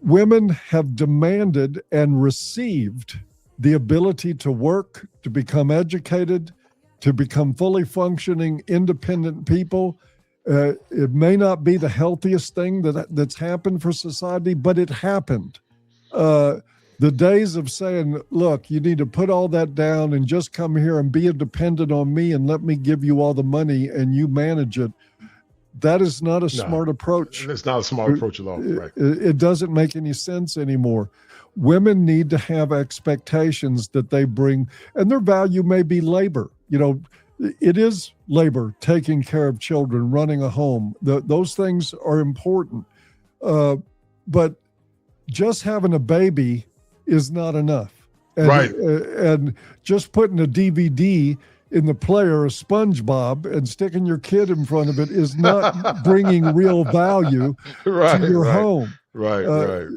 Women have demanded and received the ability to work, to become educated, to become fully functioning, independent people. It may not be the healthiest thing that's happened for society, but it happened. The days of saying, look, you need to put all that down and just come here and be a dependent on me and let me give you all the money and you manage it, that is not a smart approach. It's not a smart approach at all. Right. It doesn't make any sense anymore. Women need to have expectations that they bring, and their value may be labor. It is labor, taking care of children, running a home. Those things are important. But just having a baby is not enough. And just putting a DVD in the player of SpongeBob and sticking your kid in front of it is not bringing real value to your home. Right.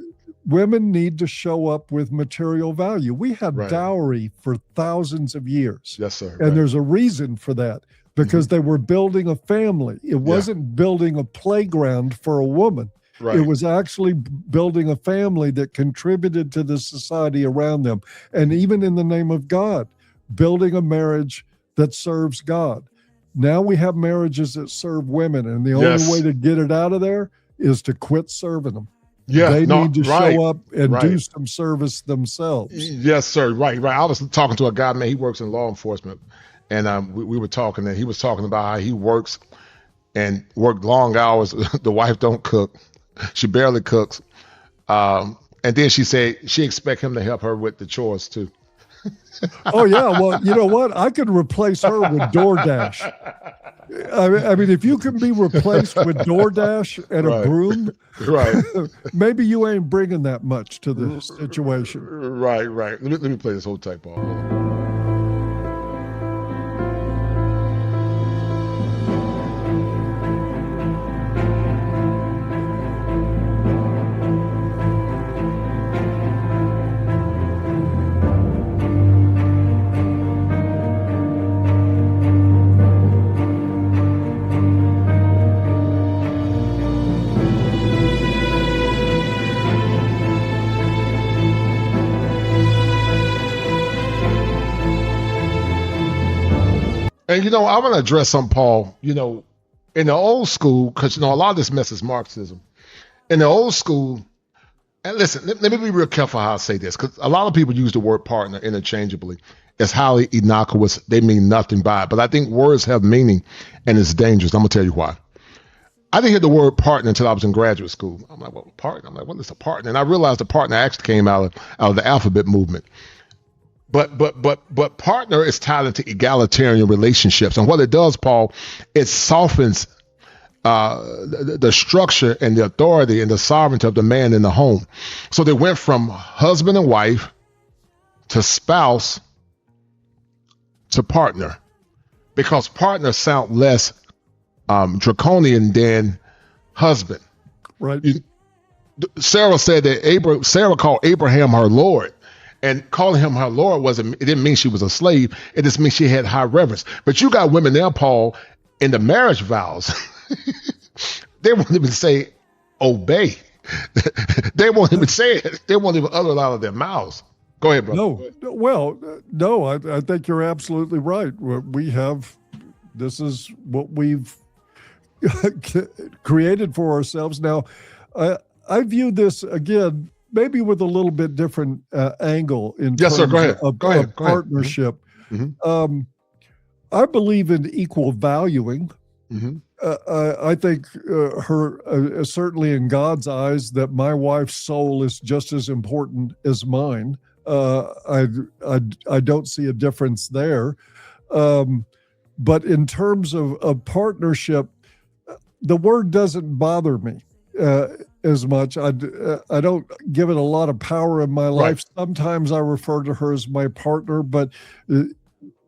Women need to show up with material value. We had dowry for thousands of years. Yes, sir. And there's a reason for that, because they were building a family. It wasn't building a playground for a woman. It was actually building a family that contributed to the society around them. And even in the name of God, building a marriage that serves God. Now we have marriages that serve women, and the only way to get it out of there is to quit serving them. Yeah, They no, need to right, show up and do right. some service themselves. Yes, sir. Right, right. I was talking to a guy, man. He works in law enforcement, and we were talking, and he was talking about how he works and worked long hours. The wife don't cook; she barely cooks. And then she said she expect him to help her with the chores too. Oh yeah, well, you know what? I could replace her with DoorDash. I mean, if you can be replaced with DoorDash and a Right. broom, Right, maybe you ain't bringing that much to the situation. right, right. Let me play this whole tape, Paul. Hold on. And I want to address something, Paul. In the old school, because a lot of this mess is Marxism. In the old school, and listen, let me be real careful how I say this, because a lot of people use the word partner interchangeably. It's highly innocuous. They mean nothing by it. But I think words have meaning, and it's dangerous. I'm gonna tell you why. I didn't hear the word partner until I was in graduate school. I'm like, well, partner. I'm like, what is a partner? And I realized the partner actually came out of the alphabet movement. But partner is tied into egalitarian relationships, and what it does, Paul, it softens the structure and the authority and the sovereignty of the man in the home. So they went from husband and wife to spouse to partner, because partner sound less draconian than husband. Right. Sarah said that Sarah called Abraham her Lord. And calling him her Lord it didn't mean she was a slave. It just means she had high reverence. But you got women now, Paul, in the marriage vows, they won't even say obey. They won't even say it. They won't even utter it out of their mouths. Go ahead, brother. No, I think you're absolutely right. This is what we've created for ourselves. Now, I view this again, maybe with a little bit different angle in terms of partnership. Mm-hmm. I believe in equal valuing. Mm-hmm. I think certainly in God's eyes, that my wife's soul is just as important as mine. I don't see a difference there. But in terms of partnership, the word doesn't bother me as much. I don't give it a lot of power in my life. Right. Sometimes I refer to her as my partner, but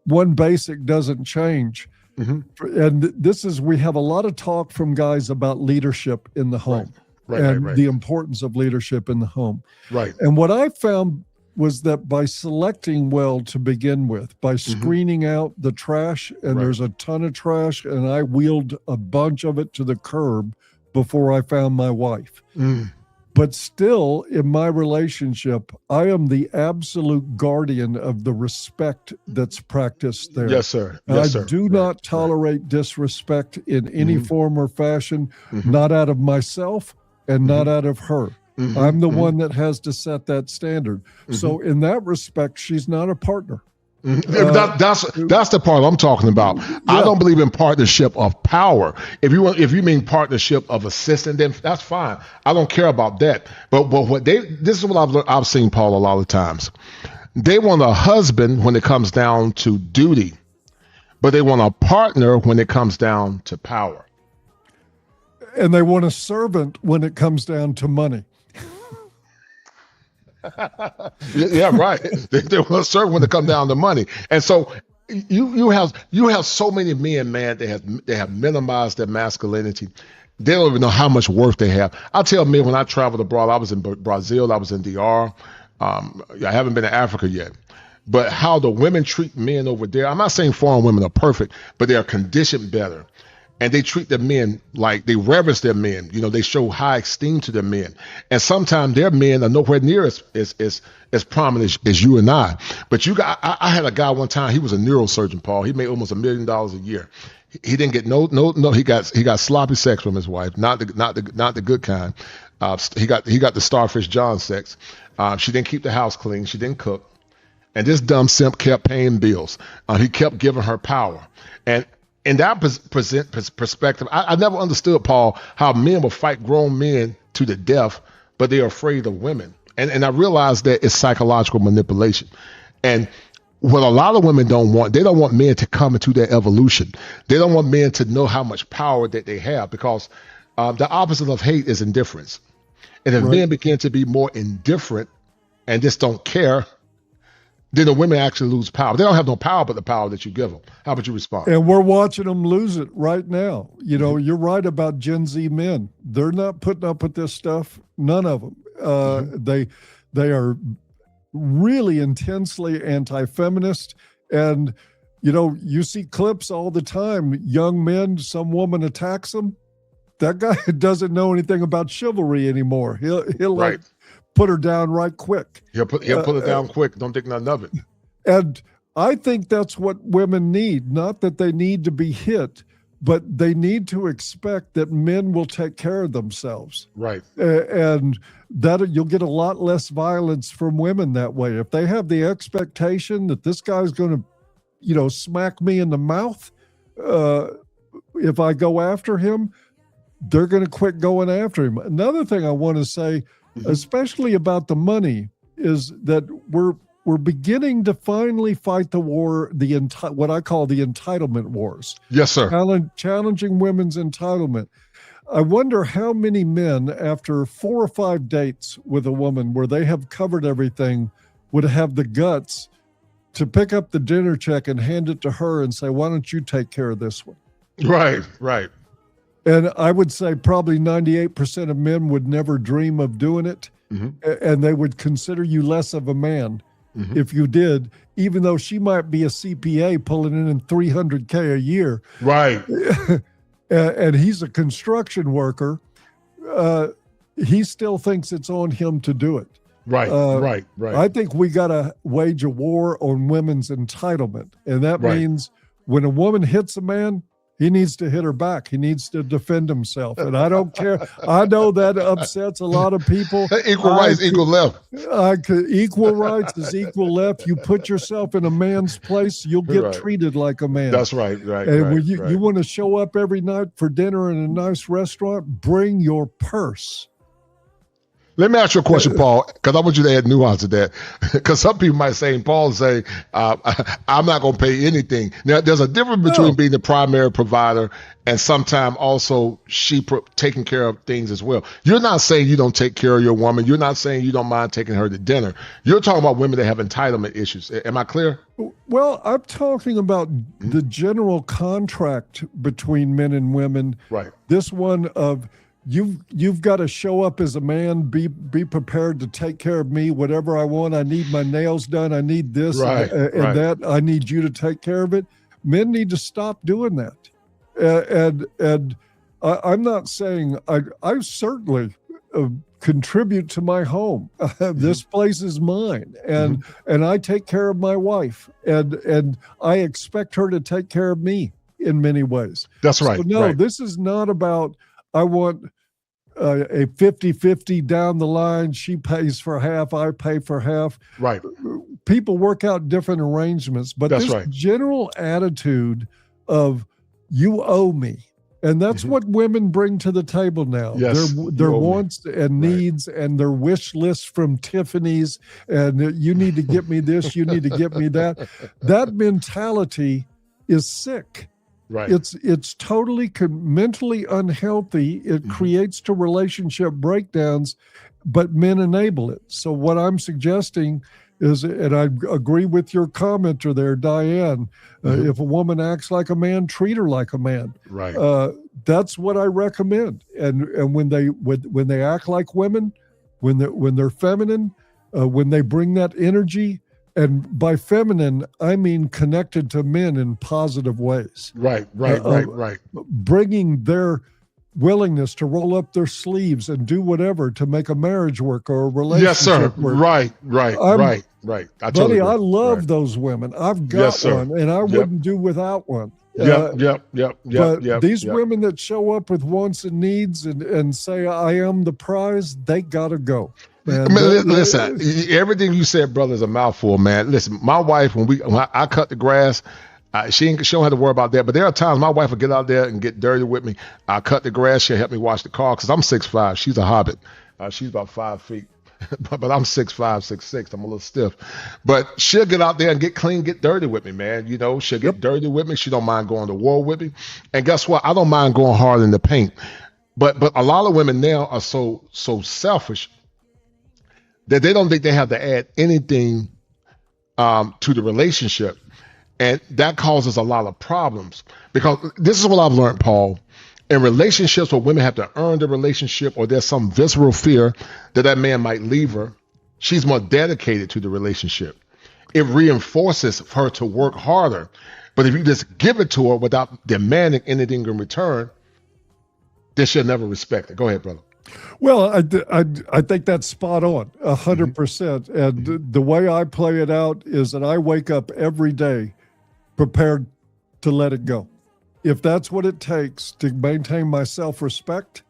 one basic doesn't change. Mm-hmm. And we have a lot of talk from guys about leadership in the home, right. The importance of leadership in the home. Right. And what I found was that by selecting well to begin with, by screening out the trash, and there's a ton of trash, and I wheeled a bunch of it to the curb before I found my wife. But still, in my relationship, I am the absolute guardian of the respect that's practiced there. Yes, sir. I do not tolerate disrespect in any form or fashion, not out of myself and not out of her. I'm the one that has to set that standard. So in that respect, she's not a partner. That's the part I'm talking about. Yeah. I don't believe in partnership of power. If you mean partnership of assistance, then that's fine. I don't care about that. But this is what I've seen, Paul, a lot of times. They want a husband when it comes down to duty, but they want a partner when it comes down to power. And they want a servant when it comes down to money. Yeah, right. They want to serve when it comes down to money, and so you have so many men, man. They have minimized their masculinity. They don't even know how much worth they have. I tell men when I traveled abroad, I was in Brazil, I was in DR. I haven't been to Africa yet, but how the women treat men over there. I'm not saying foreign women are perfect, but they are conditioned better. And they treat their men like they reverence their men. They show high esteem to their men. And sometimes their men are nowhere near as prominent as you and I. But I had a guy one time, he was a neurosurgeon, Paul. He made almost $1 million a year. He didn't get no. He got sloppy sex from his wife, not the good kind. He got the Starfish John sex. She didn't keep the house clean. She didn't cook. And this dumb simp kept paying bills. He kept giving her power. And in that perspective, I never understood, Paul, how men will fight grown men to the death, but they're afraid of women. And I realized that it's psychological manipulation. And what a lot of women don't want, they don't want men to come into their evolution. They don't want men to know how much power that they have, because the opposite of hate is indifference. And if men begin to be more indifferent and just don't care, then the women actually lose power. They don't have no power but the power that you give them. How would you respond? And we're watching them lose it right now. You know, you're right about Gen Z men. They're not putting up with this stuff. None of them. They are really intensely anti-feminist. And, you know, you see clips all the time. Young men, some woman attacks them. That guy doesn't know anything about chivalry anymore. He'll like put her down right quick. He'll put her down quick. Don't think nothing of it. And I think that's what women need. Not that they need to be hit, but they need to expect that men will take care of themselves. Right. And that you'll get a lot less violence from women that way. If they have the expectation that this guy's going to, you know, smack me in the mouth if I go after him, they're going to quit going after him. Another thing I want to say, especially about the money, is that we're beginning to finally fight the war, what I call the entitlement wars. Yes, sir. Challenging women's entitlement. I wonder how many men, after 4 or 5 dates with a woman where they have covered everything, would have the guts to pick up the dinner check and hand it to her and say, why don't you take care of this one? Right, right. And I would say probably 98% of men would never dream of doing it. And they would consider you less of a man if you did, even though she might be a CPA pulling in $300K a year. Right. And he's a construction worker. He still thinks it's on him to do it. Right, right. I think we got to wage a war on women's entitlement. And that means when a woman hits a man, he needs to hit her back. He needs to defend himself. And I don't care. I know that upsets a lot of people. Equal rights, equal left. Equal rights is equal left. You put yourself in a man's place, you'll get treated like a man. That's right, right. And when you want to show up every night for dinner in a nice restaurant, bring your purse. Let me ask you a question, Paul, because I want you to add nuance to that. Because some people might say, Paul say, I'm not going to pay anything. Now, there's a difference between being the primary provider and sometimes also she taking care of things as well. You're not saying you don't take care of your woman. You're not saying you don't mind taking her to dinner. You're talking about women that have entitlement issues. Am I clear? Well, I'm talking about the general contract between men and women. Right. This one of... You've got to show up as a man, be prepared to take care of me, whatever I want. I need my nails done. I need this and that. I need you to take care of it. Men need to stop doing that. And I'm not saying I certainly contribute to my home. This place is mine, and I take care of my wife, and I expect her to take care of me in many ways. That's right. So this is not about I want a 50-50 down the line. She pays for half, I pay for half. Right. People work out different arrangements, but this general attitude of you owe me. And that's what women bring to the table now. Yes, their wants and needs and their wish lists from Tiffany's, and you need to get me this, you need to get me that. That mentality is sick. Right. It's totally mentally unhealthy. It creates to relationship breakdowns, but men enable it. So what I'm suggesting is, and I agree with your commenter there, Diane, if a woman acts like a man, treat her like a man. Right. That's what I recommend. And when they act like women, when they're feminine, when they bring that energy. And by feminine, I mean connected to men in positive ways. Right. Bringing their willingness to roll up their sleeves and do whatever to make a marriage work or a relationship yes, sir. work. Right. I love those women. I've got one, and I wouldn't do without one. But these women that show up with wants and needs and say, I am the prize, they got to go. Man, listen, everything you said, brother, is a mouthful, man. Listen, my wife, when I cut the grass, she don't have to worry about that. But there are times my wife will get out there and get dirty with me. I cut the grass. She'll help me wash the car because I'm 6'5". She's a hobbit. She's about 5 feet. but I'm 6'5", 6'6". I'm a little stiff. But she'll get out there and get clean, get dirty with me, man. You know, she'll get dirty with me. She don't mind going to war with me. And guess what? I don't mind going hard in the paint. But a lot of women now are so selfish that they don't think they have to add anything to the relationship. And that causes a lot of problems because this is what I've learned, Paul. In relationships where women have to earn the relationship or there's some visceral fear that man might leave her, she's more dedicated to the relationship. It reinforces her to work harder. But if you just give it to her without demanding anything in return, then she'll never respect it. Go ahead, brother. Well, I think that's spot on, 100%. And the way I play it out is that I wake up every day prepared to let it go. If that's what it takes to maintain my self-respect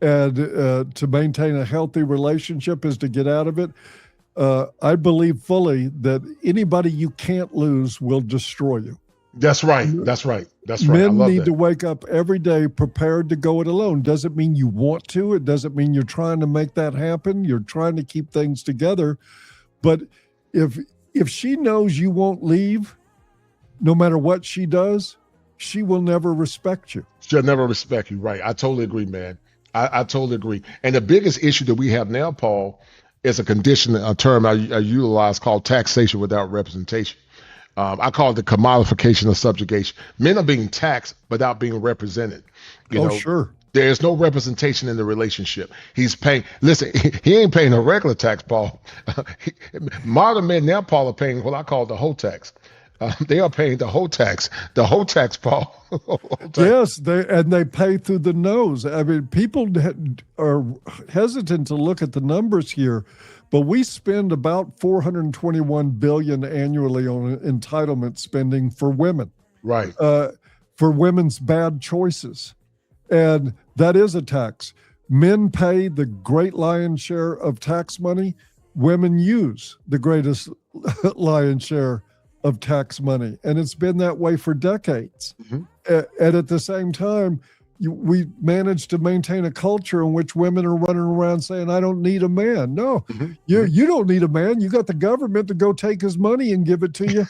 and to maintain a healthy relationship is to get out of it, I believe fully that anybody you can't lose will destroy you. That's right. That's right. Men need to wake up every day prepared to go it alone. Doesn't mean you want to. It doesn't mean you're trying to make that happen. You're trying to keep things together. But if she knows you won't leave, no matter what she does, she will never respect you. She'll never respect you. Right. I totally agree, man. I totally agree. And the biggest issue that we have now, Paul, is a term I utilize called taxation without representation. I call it the commodification of subjugation. Men are being taxed without being represented. You know, sure. There's no representation in the relationship. He's paying. Listen, he ain't paying a regular tax, Paul. Modern men now, Paul, are paying what I call the whole tax. They are paying the whole tax, Paul. Yes, they pay through the nose. I mean, people are hesitant to look at the numbers here, but we spend about $421 billion annually on entitlement spending for women. Right. For women's bad choices. And that is a tax. Men pay the great lion's share of tax money. Women use the greatest lion's share of tax money. And it's been that way for decades. And at the same time, we managed to maintain a culture in which women are running around saying, I don't need a man. No, you don't need a man. You got the government to go take his money and give it to you.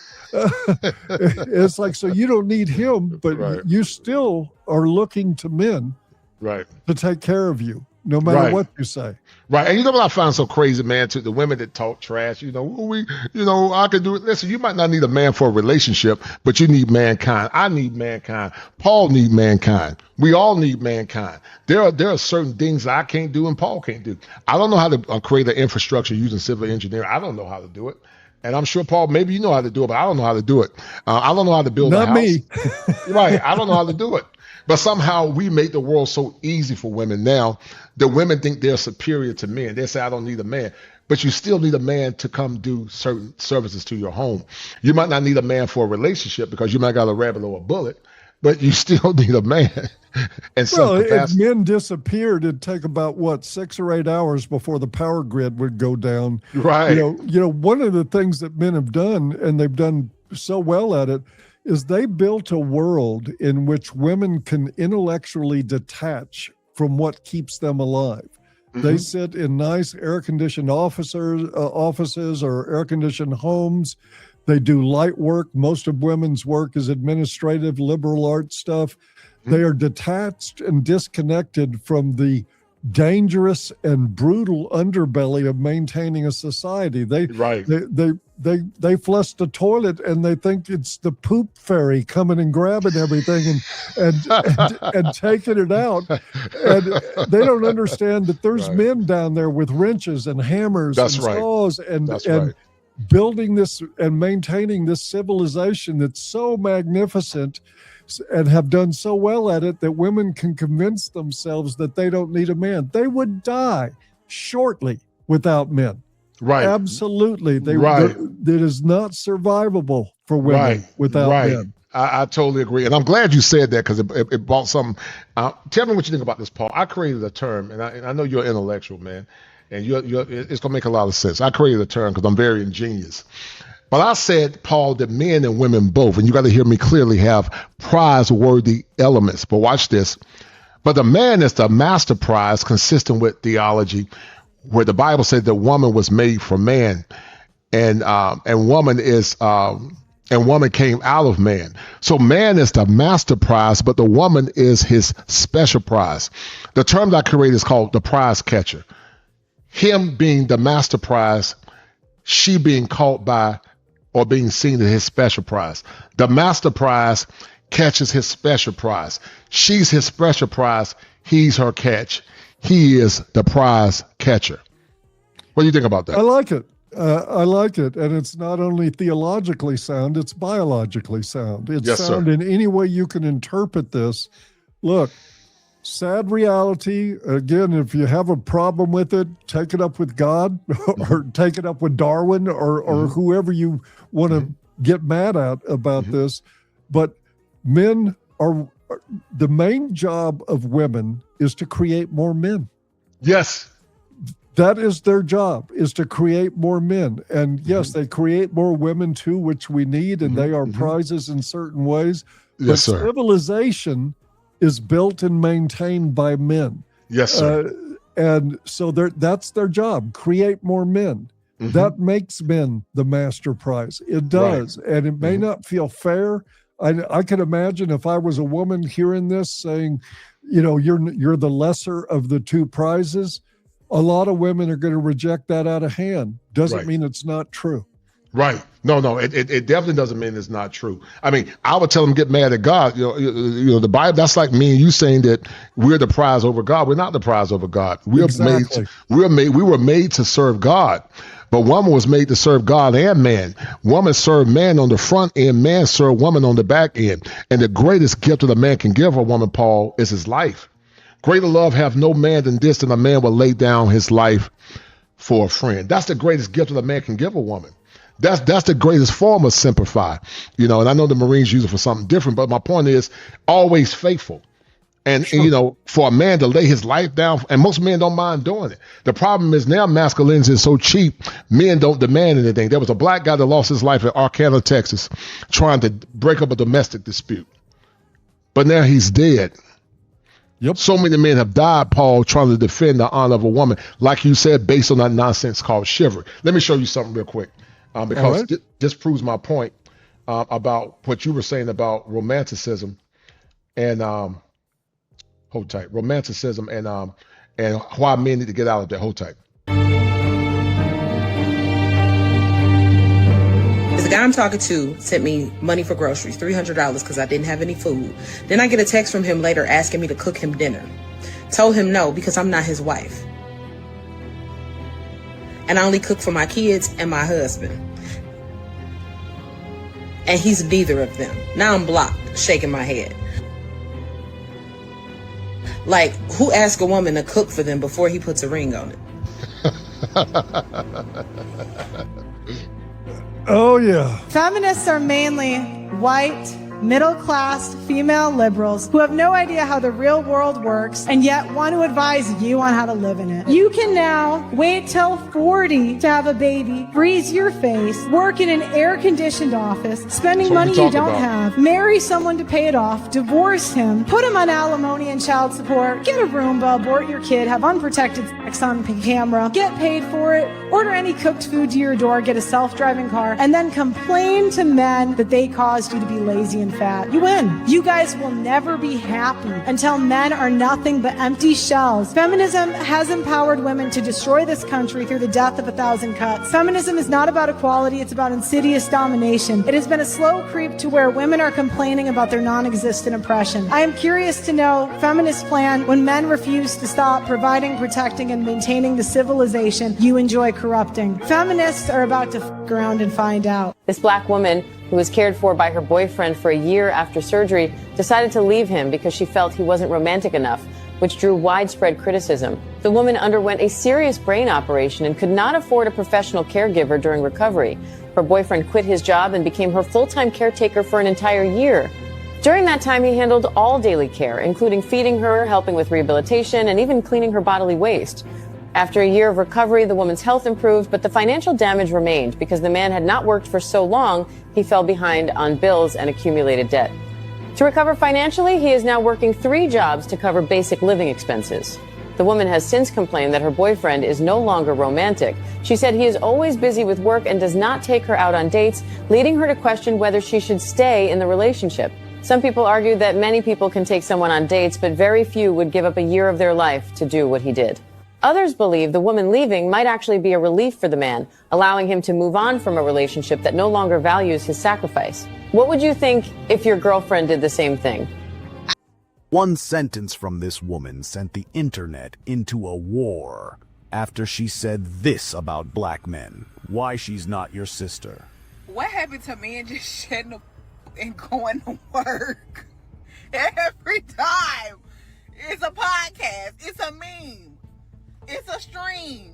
It's like, so you don't need him, but you still are looking to men to take care of you, no matter what you say. Right. And you know what I find so crazy, man, to the women that talk trash, I can do it. Listen, you might not need a man for a relationship, but you need mankind. I need mankind. Paul need mankind. We all need mankind. There are certain things that I can't do and Paul can't do. I don't know how to create an infrastructure using civil engineering. I don't know how to do it. And I'm sure, Paul, maybe you know how to do it, but I don't know how to do it. I don't know how to build a house. Not me. Right. I don't know how to do it. But somehow we make the world so easy for women now that women think they're superior to men. They say, I don't need a man. But you still need a man to come do certain services to your home. You might not need a man for a relationship because you might got a rabbit or a bullet, but you still need a man. And if men disappeared, it'd take about 6 or 8 hours before the power grid would go down. Right. One of the things that men have done, and they've done so well at it, is they built a world in which women can intellectually detach from what keeps them alive. They sit in nice air-conditioned offices or air-conditioned homes. They do light work. Most of women's work is administrative, liberal arts stuff. They are detached and disconnected from the dangerous and brutal underbelly of maintaining a society. They flush the toilet and they think it's the poop fairy coming and grabbing everything and taking it out. And they don't understand that there's men down there with wrenches and hammers and saws and building this and maintaining this civilization that's so magnificent and have done so well at it that women can convince themselves that they don't need a man. They would die shortly without men. Right. Absolutely. It is not survivable for women without men. I totally agree, and I'm glad you said that because it brought something. Tell me what you think about this, Paul. I created a term, and I know you're an intellectual, man, and it's gonna make a lot of sense. I created a term because I'm very ingenious. But I said, Paul, that men and women both, and you got to hear me clearly, have prize-worthy elements. But watch this. But the man is the master prize, consistent with theology, where the Bible said the woman was made for man, and woman came out of man. So man is the master prize, but the woman is his special prize. The term that I created is called the prize catcher. Him being the master prize, she being caught by or being seen as his special prize. The master prize catches his special prize. She's his special prize. He's her catch. He is the prize catcher. What do you think about that? I like it. I like it. And it's not only theologically sound, it's biologically sound. It's Yes, sound sir. in any way you can interpret this. Look, sad reality. Again, if you have a problem with it, take it up with God or take it up with Darwin or whoever you want to get mad at about this. But men are, the main job of women is to create more men. Yes. That is their job, is to create more men. And yes, they create more women too, which we need, and they are prizes in certain ways. Yes, But sir. civilization is built and maintained by men. Yes, sir. And so that's their job, create more men. That makes men the master prize. It does. Right. And it may not feel fair. I can imagine if I was a woman hearing this saying, you know, you're the lesser of the two prizes, a lot of women are going to reject that out of hand. Doesn't mean it's not true. Right. No, it definitely doesn't mean it's not true. I mean, I would tell them get mad at God. You know, the Bible, that's like me and you saying that we're the prize over God. We're not the prize over God. We were made to serve God. But woman was made to serve God and man. Woman served man on the front end, man served woman on the back end. And the greatest gift that a man can give a woman, Paul, is his life. Greater love have no man than this, than a man will lay down his life for a friend. That's the greatest gift that a man can give a woman. That's the greatest form of simplify. You know, and I know the Marines use it for something different, but my point is always faithful. And, you know, for a man to lay his life down, and most men don't mind doing it. The problem is now masculinity is so cheap, men don't demand anything. There was a black guy that lost his life in Arkansas, Texas, trying to break up a domestic dispute. But now he's dead. Yep. So many men have died, Paul, trying to defend the honor of a woman, like you said, based on that nonsense called chivalry. Let me show you something real quick, because this proves my point about what you were saying about romanticism and hold tight, romanticism and why men need to get out of that. Hold tight. The guy I'm talking to sent me money for groceries, $300 because I didn't have any food. Then I get a text from him later asking me to cook him dinner. Told him no because I'm not his wife. And I only cook for my kids and my husband. And he's neither of them. Now I'm blocked, shaking my head. Like, who asks a woman to cook for them before he puts a ring on it? Oh, yeah. Feminists are mainly white, middle-class female liberals who have no idea how the real world works and yet want to advise you on how to live in it. You can now wait till 40 to have a baby, freeze your face, work in an air-conditioned office, spending money you don't have, marry someone to pay it off, divorce him, put him on alimony and child support, get a Roomba, abort your kid, have unprotected sex on camera, get paid for it, order any cooked food to your door, get a self-driving car, and then complain to men that they caused you to be lazy and fat. You win. You guys will never be happy until men are nothing but empty shells. Feminism has empowered women to destroy this country through the death of 1,000 cuts. Feminism is not about equality, it's about insidious domination. It has been a slow creep to where women are complaining about their non-existent oppression. I am curious to know feminists' plan when men refuse to stop providing, protecting, and maintaining the civilization you enjoy corrupting. Feminists are about to f*** around and find out. This black woman, who was cared for by her boyfriend for a year after surgery, decided to leave him because she felt he wasn't romantic enough, which drew widespread criticism. The woman underwent a serious brain operation and could not afford a professional caregiver during recovery. Her boyfriend quit his job and became her full-time caretaker for an entire year. During that time, he handled all daily care, including feeding her, helping with rehabilitation, and even cleaning her bodily waste. After a year of recovery, the woman's health improved, but the financial damage remained because the man had not worked for so long, he fell behind on bills and accumulated debt. To recover financially, he is now working 3 jobs to cover basic living expenses. The woman has since complained that her boyfriend is no longer romantic. She said he is always busy with work and does not take her out on dates, leading her to question whether she should stay in the relationship. Some people argue that many people can take someone on dates, but very few would give up a year of their life to do what he did. Others believe the woman leaving might actually be a relief for the man, allowing him to move on from a relationship that no longer values his sacrifice. What would you think if your girlfriend did the same thing? One sentence from this woman sent the internet into a war after she said this about black men: why she's not your sister. What happened to men just shutting up and going to work every time? It's a podcast, it's a meme, it's a stream.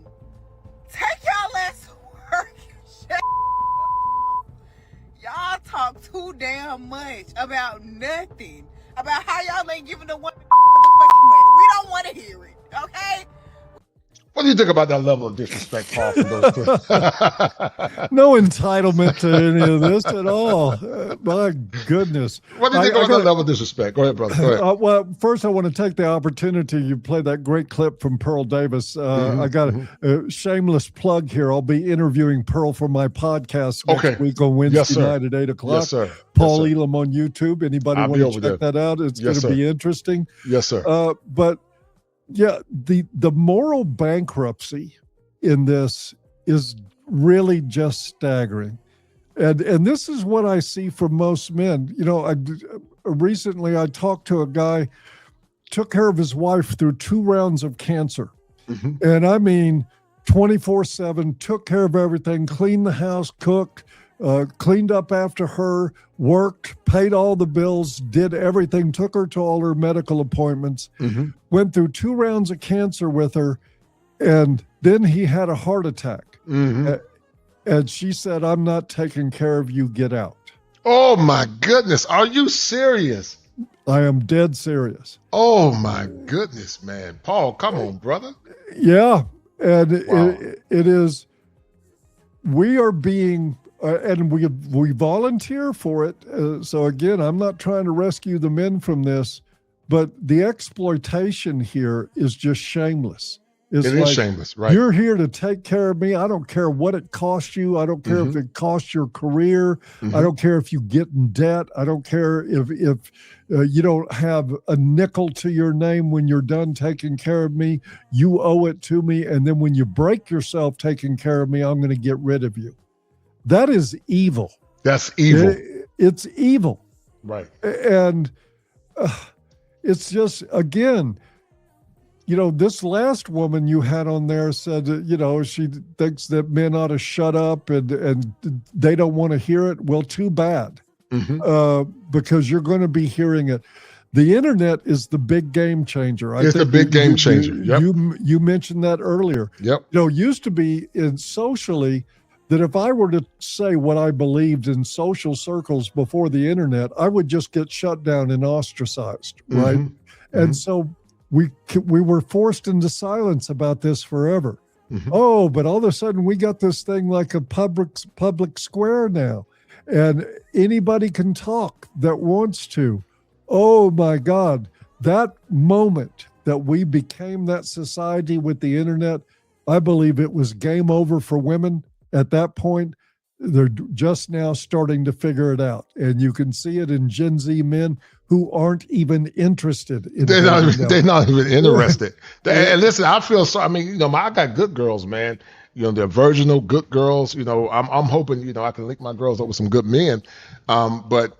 Take y'all ass to work and shut up. Y'all talk too damn much about nothing. About how y'all ain't giving the woman the fucking money. We don't want to hear it, okay? What do you think about that level of disrespect, Paul, from those two? No entitlement to any of this at all. My goodness. What do you think about that level of disrespect? Go ahead, brother. Go ahead. Well, first I want to take the opportunity. You played that great clip from Pearl Davis. I got a shameless plug here. I'll be interviewing Pearl for my podcast next week on Wednesday night at 8 o'clock. Yes, sir. Paul Elam on YouTube. Anybody want to check that out? It's going to be interesting. Yes, sir. But yeah, the moral bankruptcy in this is really just staggering. And this is what I see from most men. You know, recently I talked to a guy, took care of his wife through 2 rounds of cancer. And I mean, 24/7, took care of everything, cleaned the house, cooked, cleaned up after her, worked, paid all the bills, did everything, took her to all her medical appointments, went through 2 rounds of cancer with her, and then he had a heart attack. And she said, "I'm not taking care of you, get out." Oh my goodness. Are you serious? I am dead serious. Oh my goodness, man. Paul, come on, brother. Yeah. And Wow. it is, we are being, and we volunteer for it. So again, I'm not trying to rescue the men from this, but the exploitation here is just shameless. It is shameless, right? You're here to take care of me. I don't care what it costs you. I don't care if it costs your career. I don't care if you get in debt. I don't care if you don't have a nickel to your name when you're done taking care of me. You owe it to me. And then when you break yourself taking care of me, I'm going to get rid of you. That is evil. That's evil. It's evil. Right. And it's just, again, you know, this last woman you had on there said, you know, she thinks that men ought to shut up and they don't want to hear it. Well, too bad, because you're going to be hearing it. The internet is the big game changer. It's the big game changer. Yep. You mentioned that earlier. Yep. You know, it used to be socially that if I were to say what I believed in social circles before the internet, I would just get shut down and ostracized, right? And so we were forced into silence about this forever. Oh, but all of a sudden we got this thing like a public square now, and anybody can talk that wants to. Oh my God, that moment that we became that society with the internet, I believe it was game over for women at that point. They're just now starting to figure it out. And you can see it in Gen Z men who aren't even interested in They're not even interested. And listen, I feel so, I mean, you know, I got good girls, man. You know, they're virginal good girls. You know, I'm hoping, you know, I can link my girls up with some good men. But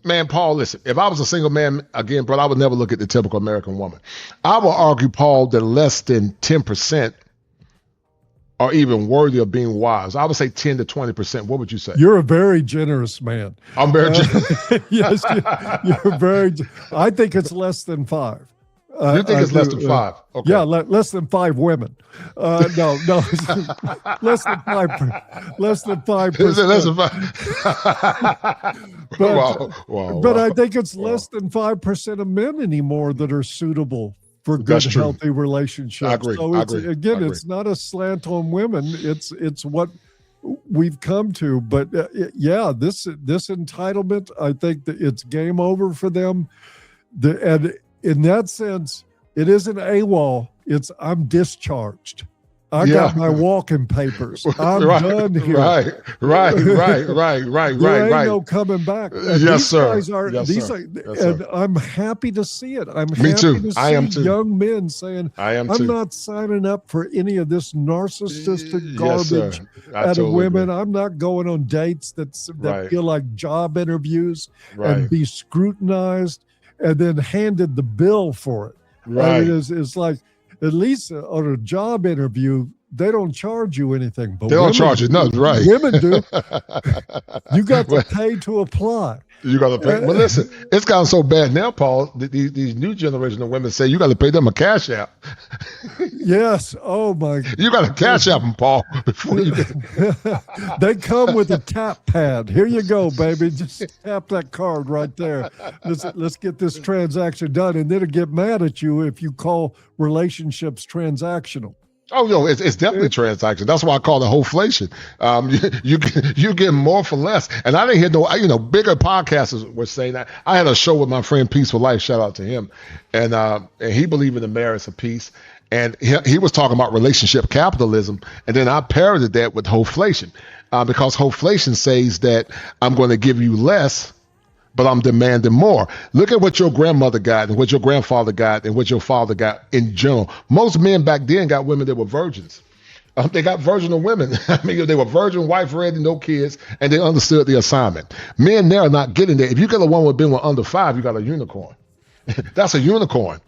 man, Paul, listen, if I was a single man, again, brother, I would never look at the typical American woman. I will argue, Paul, that less than 10% are even worthy of being wives. I would say 10 to 20%. What would you say? You're a very generous man. I'm very generous. Yes, you're very. I think it's less than 5. You think it's less than 5? Okay. Yeah, less than 5 women. No, less than 5. Less than 5%. Is it less than 5? But I think it's less than 5% of men anymore that are suitable for good, healthy relationships. I agree. So it's not a slant on women. It's what we've come to. But this entitlement, I think that it's game over for them. And in that sense, it isn't AWOL. It's I'm discharged. I got my walking papers. I'm done here. Right. There ain't no coming back. Yes, sir. And I'm happy to see it. I'm Me happy too. to I am see too. young men saying, I'm not signing up for any of this narcissistic Yes, sir. garbage I out totally of women. agree. I'm not going on dates that feel like job interviews and be scrutinized and then handed the bill for it. Right. I mean, it's like, at least on a job interview, they don't charge you anything. But they don't charge you nothing, right? Women do. You got to pay to apply. You got to pay. Well, listen, it's gotten so bad now, Paul. These new generation of women say you got to pay them a cash app. Yes. Oh my. You got to cash app them, Paul. Before you get... They come with a tap pad. Here you go, baby. Just tap that card right there. Let's get this transaction done, and then it'll get mad at you if you call relationships transactional. Oh, it's definitely transaction. That's why I call it wholeflation. You get more for less. And I didn't hear bigger podcasters were saying that. I had a show with my friend Peaceful Life. Shout out to him. And he believed in the merits of peace. And he was talking about relationship capitalism. And then I parroted that with wholeflation, because wholeflation says that I'm going to give you less, but I'm demanding more. Look at what your grandmother got and what your grandfather got and what your father got in general. Most men back then got women that were virgins. They got virginal women. I mean, they were virgin, wife ready, no kids, and they understood the assignment. Men now are not getting there. If you get a woman with been with under 5, you got a unicorn. That's a unicorn.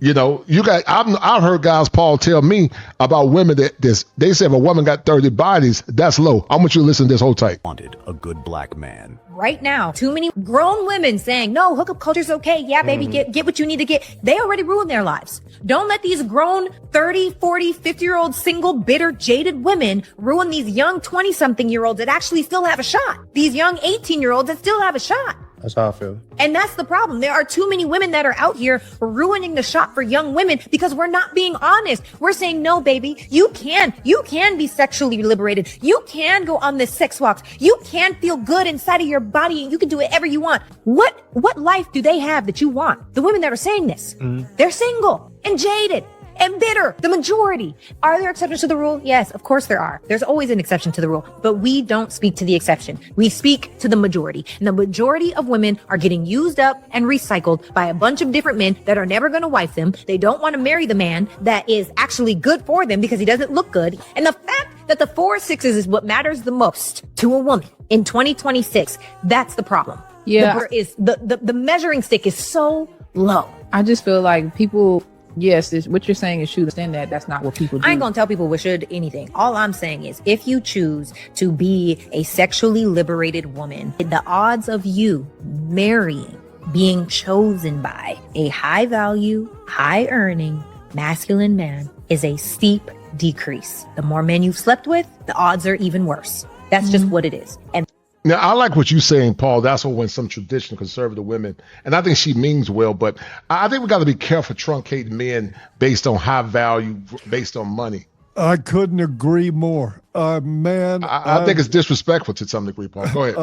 I've heard guys, Paul, tell me about women they say if a woman got 30 bodies, that's low. I want you to listen to this whole tape. Wanted a good black man. Right now, too many grown women saying, no, hookup culture's okay. Yeah, baby, get what you need to get. They already ruined their lives. Don't let these grown 30, 40, 50-year-old single, bitter, jaded women ruin these young 20-something-year-olds that actually still have a shot. These young 18-year-olds that still have a shot. That's how I feel. And that's the problem. There are too many women that are out here ruining the shot for young women because we're not being honest. We're saying, no, baby, you can be sexually liberated. You can go on this sex walks. You can feel good inside of your body and you can do whatever you want. What life do they have that you want? The women that are saying this, they're single and jaded and bitter, the majority. Are there exceptions to the rule? Yes, of course there are. There's always an exception to the rule, but we don't speak to the exception. We speak to the majority. And the majority of women are getting used up and recycled by a bunch of different men that are never going to wife them. They don't want to marry the man that is actually good for them because he doesn't look good. And the fact that the 4 6s is what matters the most to a woman in 2026, that's the problem. Yeah. The measuring stick is so low. I just feel like people... Yes, what you're saying is true. Understand that's not what people do. I ain't gonna tell people what should anything. All I'm saying is if you choose to be a sexually liberated woman, the odds of you marrying, being chosen by a high value, high earning, masculine man is a steep decrease. The more men you've slept with, the odds are even worse. That's just what it is. And now, I like what you're saying, Paul. That's what when some traditional conservative women, and I think she means well, but I think we got to be careful truncating men based on high value, based on money. I couldn't agree more. Man. I think it's disrespectful to some degree, Paul. Go ahead.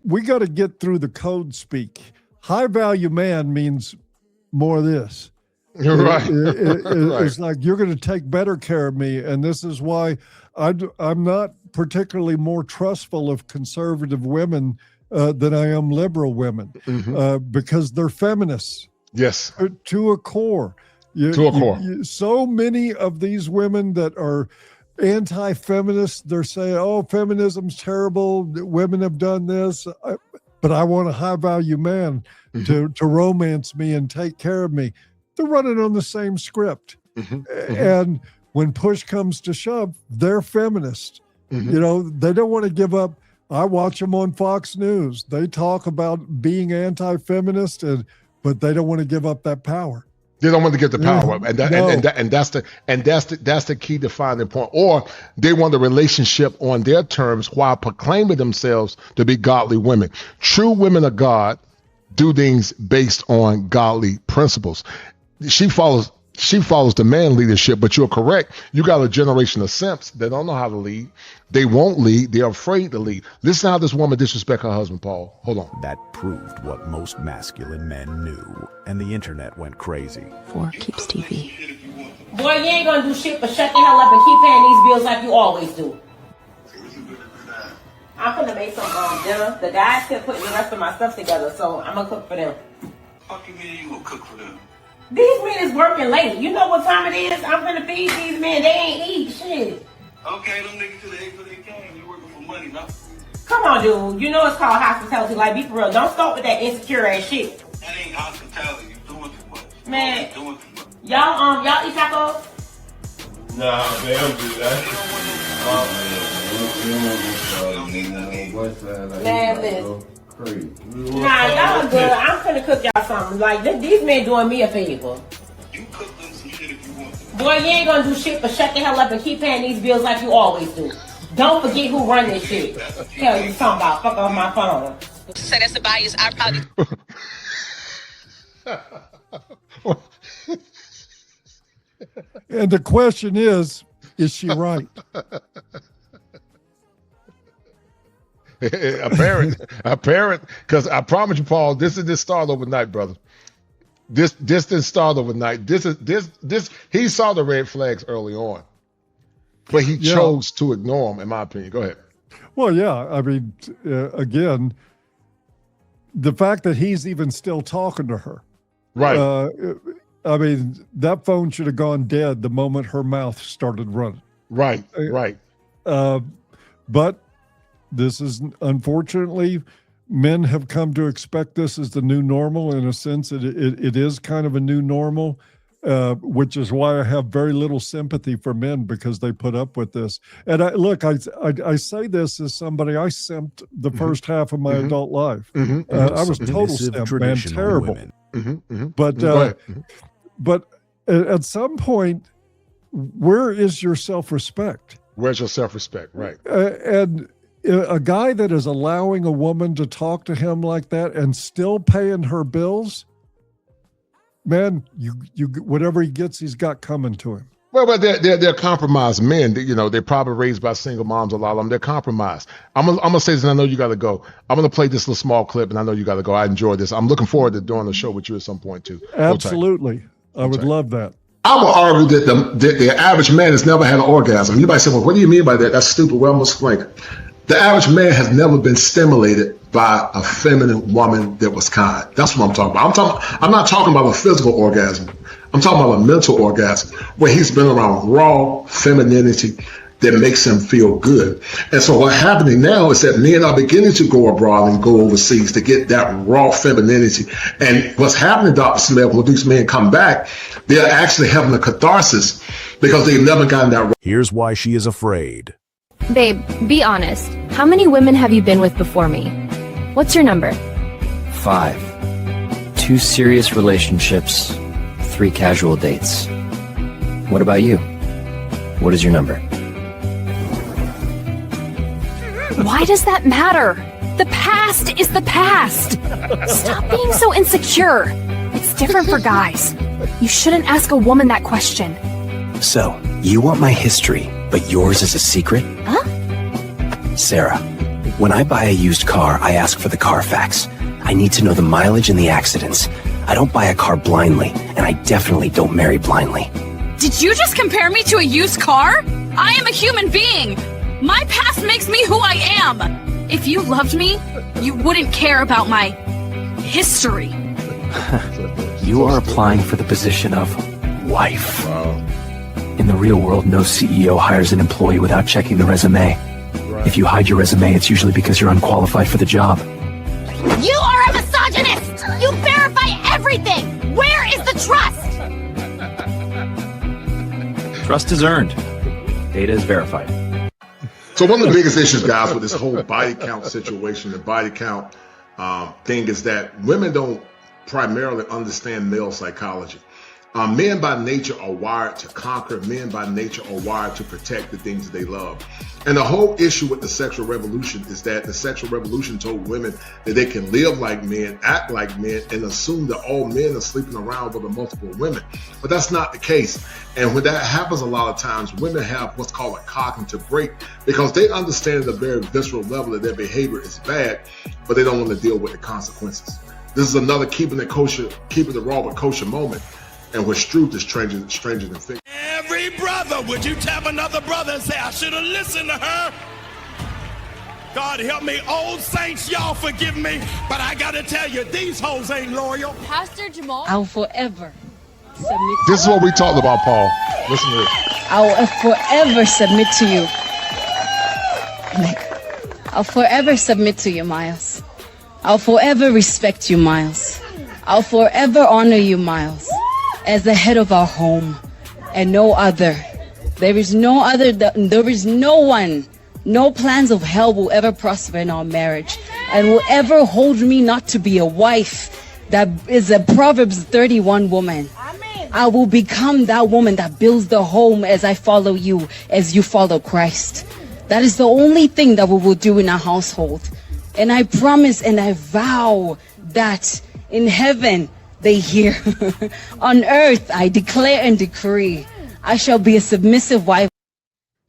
We got to get through the code speak. High value man means more of this. Right. It's like you're going to take better care of me. And this is why I'm not particularly more trustful of conservative women than I am liberal women, because they're feminists. Yes. To a core. So many of these women that are anti-feminist, they're saying, oh, feminism's terrible. Women have done this. But I want a high-value man to romance me and take care of me. They're running on the same script. And when push comes to shove, they're feminist. They don't want to give up. I watch them on Fox News. They talk about being anti-feminist, and but they don't want to give up that power. They don't want to get the power up, and that's the key defining point. Or they want the relationship on their terms while proclaiming themselves to be godly women. True women of God do things based on godly principles. She follows the man leadership, but you're correct. You got a generation of simps that don't know how to lead. They won't lead. They're afraid to lead. Listen how this woman disrespect her husband, Paul. Hold on. That proved what most masculine men knew, and the internet went crazy. 4 keeps TV. Boy, you ain't gonna do shit but shut the hell up and keep paying these bills like you always do. I'm gonna make some dinner. The guys can put the rest of my stuff together, so I'm gonna cook for them. Fuck you mean you gonna cook for them? These men is working late. You know what time it is? I'm gonna feed these men. They ain't eat shit. Okay, them niggas should have ate for their game. You working for money, not food. Come on, dude. You know it's called hospitality. Like, be for real. Don't start with that insecure ass shit. That ain't hospitality. You doing too much. Man, Doing too much. y'all eat tacos? Nah, they don't do that. Man, listen. Nah, y'all good. I'm finna cook y'all something. Like, these men doing me a favor. You cook them some shit if you want to. Boy, you ain't gonna do shit but shut the hell up and keep paying these bills like you always do. Don't forget who run this shit. Hell, you talking about? Fuck off my phone. Say that's the bias. I probably. And the question is she right? Apparent, because I promise you, Paul, this start overnight, brother. This didn't start overnight. This he saw the red flags early on, but he chose to ignore them, in my opinion. Go ahead. Well, yeah. I mean, again, the fact that he's even still talking to her, right? I mean, that phone should have gone dead the moment her mouth started running. Right. But this is, unfortunately, men have come to expect this as the new normal. In a sense, it is kind of a new normal, which is why I have very little sympathy for men, because they put up with this. And I say this as somebody, I simped the first half of my adult life. I was total simp, man, terrible. But at some point, where is your self-respect? Where's your self-respect? Right. And a guy that is allowing a woman to talk to him like that and still paying her bills, man, you whatever he gets, he's got coming to him. Well, but they're compromised men. They're probably raised by single moms. A lot of them, they're compromised. I'm gonna say this, and I know you got to go. I'm gonna play this little small clip, and I know you got to go. I enjoyed this. I'm looking forward to doing the show with you at some point too. Absolutely, I would love that. I would argue that the average man has never had an orgasm. You might say, well, what do you mean by that? That's stupid. Well, I'm gonna explain. The average man has never been stimulated by a feminine woman that was kind. That's what I'm talking about. I'm not talking about a physical orgasm. I'm talking about a mental orgasm where he's been around raw femininity that makes him feel good. And so what's happening now is that men are beginning to go abroad and go overseas to get that raw femininity. And what's happening, Dr. Smith, when these men come back, they're actually having a catharsis because they've never gotten that. Here's why she is afraid. Babe, be honest. How many women have you been with before me? What's your number? 5. 2 serious relationships, 3 casual dates. What about you? What is your number? Why does that matter? The past is the past. Stop being so insecure. It's different for guys. You shouldn't ask a woman that question. So, you want my history, but yours is a secret? Huh? Sarah, when I buy a used car, I ask for the Carfax. I need to know the mileage and the accidents. I don't buy a car blindly, and I definitely don't marry blindly. Did you just compare me to a used car? I am a human being. My past makes me who I am. If you loved me, you wouldn't care about my history. You are applying for the position of wife. Wow. In the real world, no CEO hires an employee without checking the resume. Right. If you hide your resume, it's usually because you're unqualified for the job. You are a misogynist! You verify everything! Where is the trust? Trust is earned. Data is verified. So one of the biggest issues, guys, with this whole body count situation, the body count thing, is that women don't primarily understand male psychology. Men by nature are wired to conquer. Men by nature are wired to protect the things that they love. And the whole issue with the sexual revolution is that the sexual revolution told women that they can live like men, act like men, and assume that all men are sleeping around with multiple women. But that's not the case. And when that happens a lot of times, women have what's called a cognitive break because they understand at a very visceral level that their behavior is bad, but they don't want to deal with the consequences. This is another keeping it raw with kosher moment. And where truth is stranger than fiction. Every brother, would you tap another brother and say, I should have listened to her? God help me. Old saints, y'all forgive me, but I got to tell you, these hoes ain't loyal. Pastor Jamal? I'll forever submit. This is what we talked about, Paul. Listen to this. I'll forever submit to you. I'll forever submit to you, Miles. I'll forever respect you, Miles. I'll forever honor you, Miles, as the head of our home and no other. There is no other, there is no one, no plans of hell will ever prosper in our marriage and will ever hold me not to be a wife that is a Proverbs 31 woman. I will become that woman that builds the home as I follow you, as you follow Christ. That is the only thing that we will do in our household. And I promise and I vow that in heaven, they hear. On earth, I declare and decree, I shall be a submissive wife.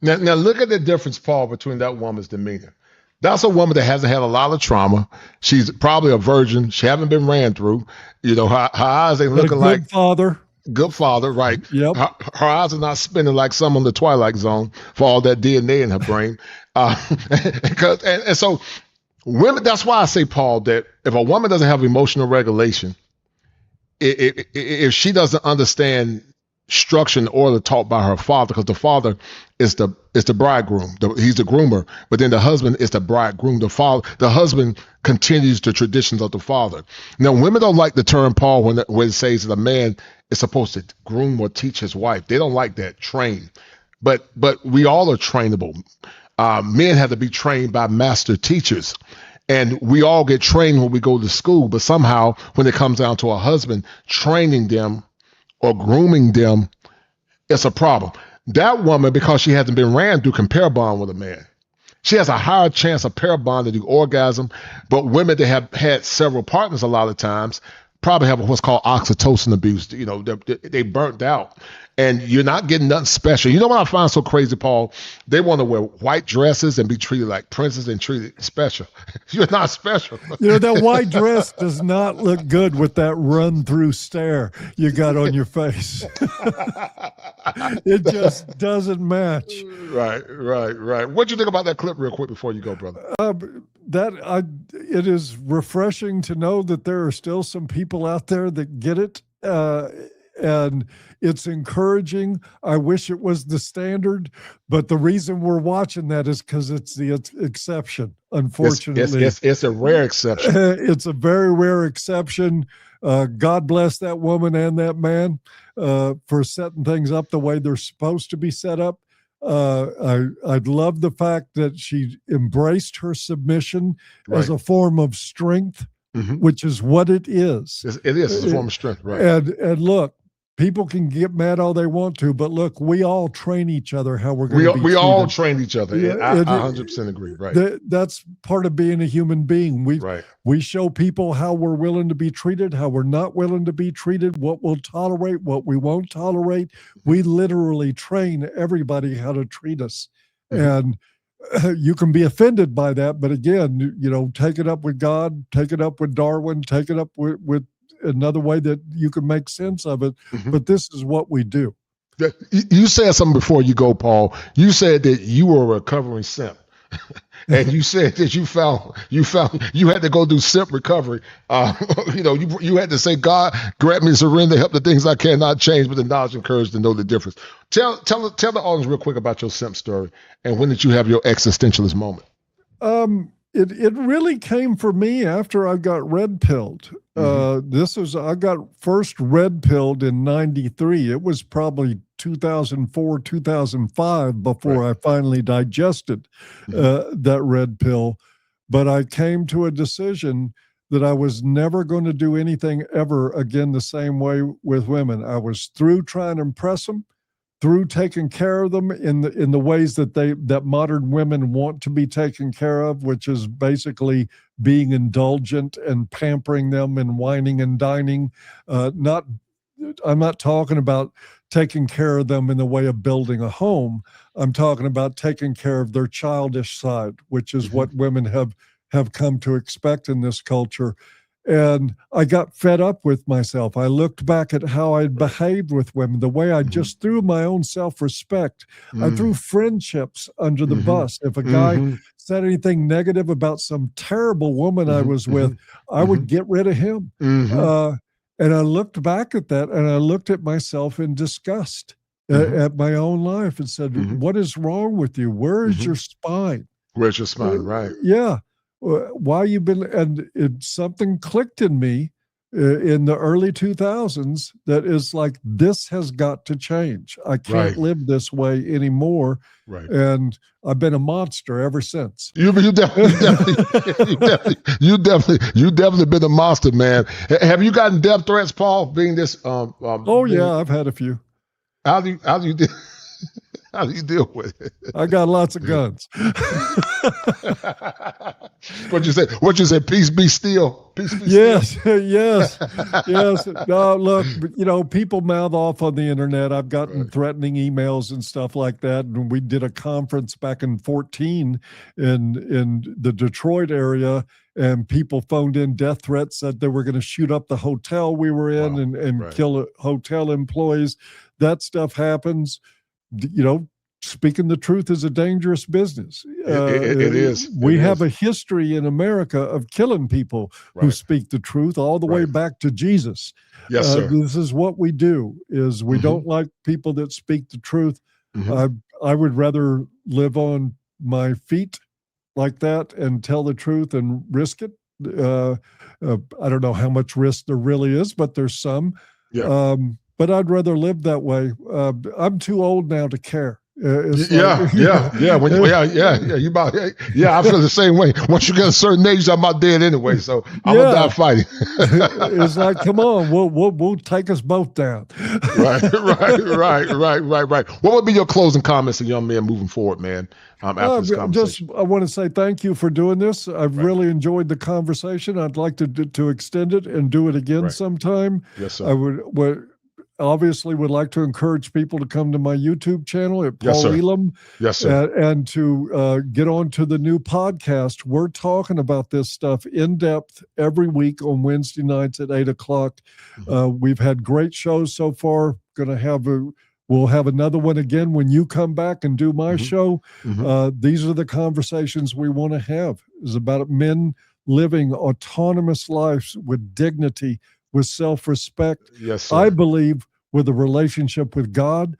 Now look at the difference, Paul, between that woman's demeanor. That's a woman that hasn't had a lot of trauma. She's probably a virgin. She haven't been ran through. You know, her eyes ain't looking like good father, right? Yep. Her eyes are not spinning like some on the Twilight Zone for all that DNA in her brain. And so women, that's why I say, Paul, that if a woman doesn't have emotional regulation, if she doesn't understand structure and order taught by her father, because the father is the bridegroom, he's the groomer, but then the husband is the bridegroom. The husband continues the traditions of the father. Now, women don't like the term, Paul, when it says that a man is supposed to groom or teach his wife. They don't like that, train. But we all are trainable. Men have to be trained by master teachers. And we all get trained when we go to school, but somehow when it comes down to a husband training them or grooming them, it's a problem. That woman, because she hasn't been ran through, can pair bond with a man. She has a higher chance of pair bonding to orgasm, but women that have had several partners a lot of times probably have what's called oxytocin abuse. You know, they burnt out. And you're not getting nothing special. You know what I find so crazy, Paul? They want to wear white dresses and be treated like princes and treated special. You're not special. You know, that white dress does not look good with that run-through stare you got on your face. It just doesn't match. Right. What'd you think about that clip real quick before you go, brother? It is refreshing to know that there are still some people out there that get it. And it's encouraging. I wish it was the standard, but the reason we're watching that is because it's the exception, unfortunately. It's a rare exception. It's a very rare exception. God bless that woman and that man for setting things up the way they're supposed to be set up. I love the fact that she embraced her submission as a form of strength, which is what it is. It is. It's a form of strength, right? And look, people can get mad all they want to, but look, we all train each other how we're going to be treated. We all train each other. Yeah, I 100% agree. Right. That's part of being a human being. We show people how we're willing to be treated, how we're not willing to be treated, what we'll tolerate, what we won't tolerate. We literally train everybody how to treat us. And you can be offended by that, but again, you know, take it up with God, take it up with Darwin, take it up with another way that you can make sense of it. But this is what we do. You said something before you go, Paul. You said that you were a recovering simp. And you said that you found you had to go do simp recovery. You had to say, God, grant me surrender, help the things I cannot change, but the knowledge and courage to know the difference. Tell the audience real quick about your simp story and when did you have your existentialist moment? It really came for me after I got red pilled. I got first red pilled in 93. It was probably 2004, 2005 before I finally digested that red pill. But I came to a decision that I was never going to do anything ever again the same way with women. I was through trying to impress them, through taking care of them in the ways that modern women want to be taken care of, which is basically being indulgent and pampering them and whining and dining. I'm not talking about taking care of them in the way of building a home. I'm talking about taking care of their childish side, which is what women have come to expect in this culture. And I got fed up with myself. I looked back at how I'd behaved with women, the way I just threw my own self-respect. I threw friendships under the bus. If a guy said anything negative about some terrible woman I was with, I would get rid of him. And I looked back at that, and I looked at myself in disgust at my own life and said, what is wrong with you? Where is your spine? Where's your spine? Right. Yeah. Why you been, and something clicked in me in the early 2000s that is like, this has got to change. I can't live this way anymore. Right. And I've been a monster ever since. You definitely been a monster, man. Have you gotten death threats, Paul, being this? Yeah, I've had a few. How do you deal with it? I got lots of guns. What you say? Peace be still. Peace be yes, still. yes. No, look, people mouth off on the internet. I've gotten threatening emails and stuff like that. And we did a conference back in 2014 in the Detroit area, and people phoned in death threats, said they were going to shoot up the hotel we were in and kill hotel employees. That stuff happens. Speaking the truth is a dangerous business. It is. We have a history in America of killing people who speak the truth all the way back to Jesus. Yes, sir. This is what we do, is we don't like people that speak the truth. I would rather live on my feet like that and tell the truth and risk it. I don't know how much risk there really is, but there's some. Yeah. But I'd rather live that way. I'm too old now to care. Yeah. I feel the same way. Once you get a certain age, I'm out dead anyway, so I'm gonna die fighting. It's like, come on, we'll take us both down. Right. What would be your closing comments, a young man, moving forward, man? After this conversation, I want to say thank you for doing this. I've really enjoyed the conversation. I'd like to extend it and do it again sometime. Yes, sir. I would obviously would like to encourage people to come to my YouTube channel at Paul Elam. Yes, sir. And to get on to the new podcast. We're talking about this stuff in depth every week on Wednesday nights at 8:00. We've had great shows so far. We'll have another one again when you come back and do my show. These are the conversations we want to have. It's about men living autonomous lives with dignity, with self-respect. Yes, sir. I believe with a relationship with God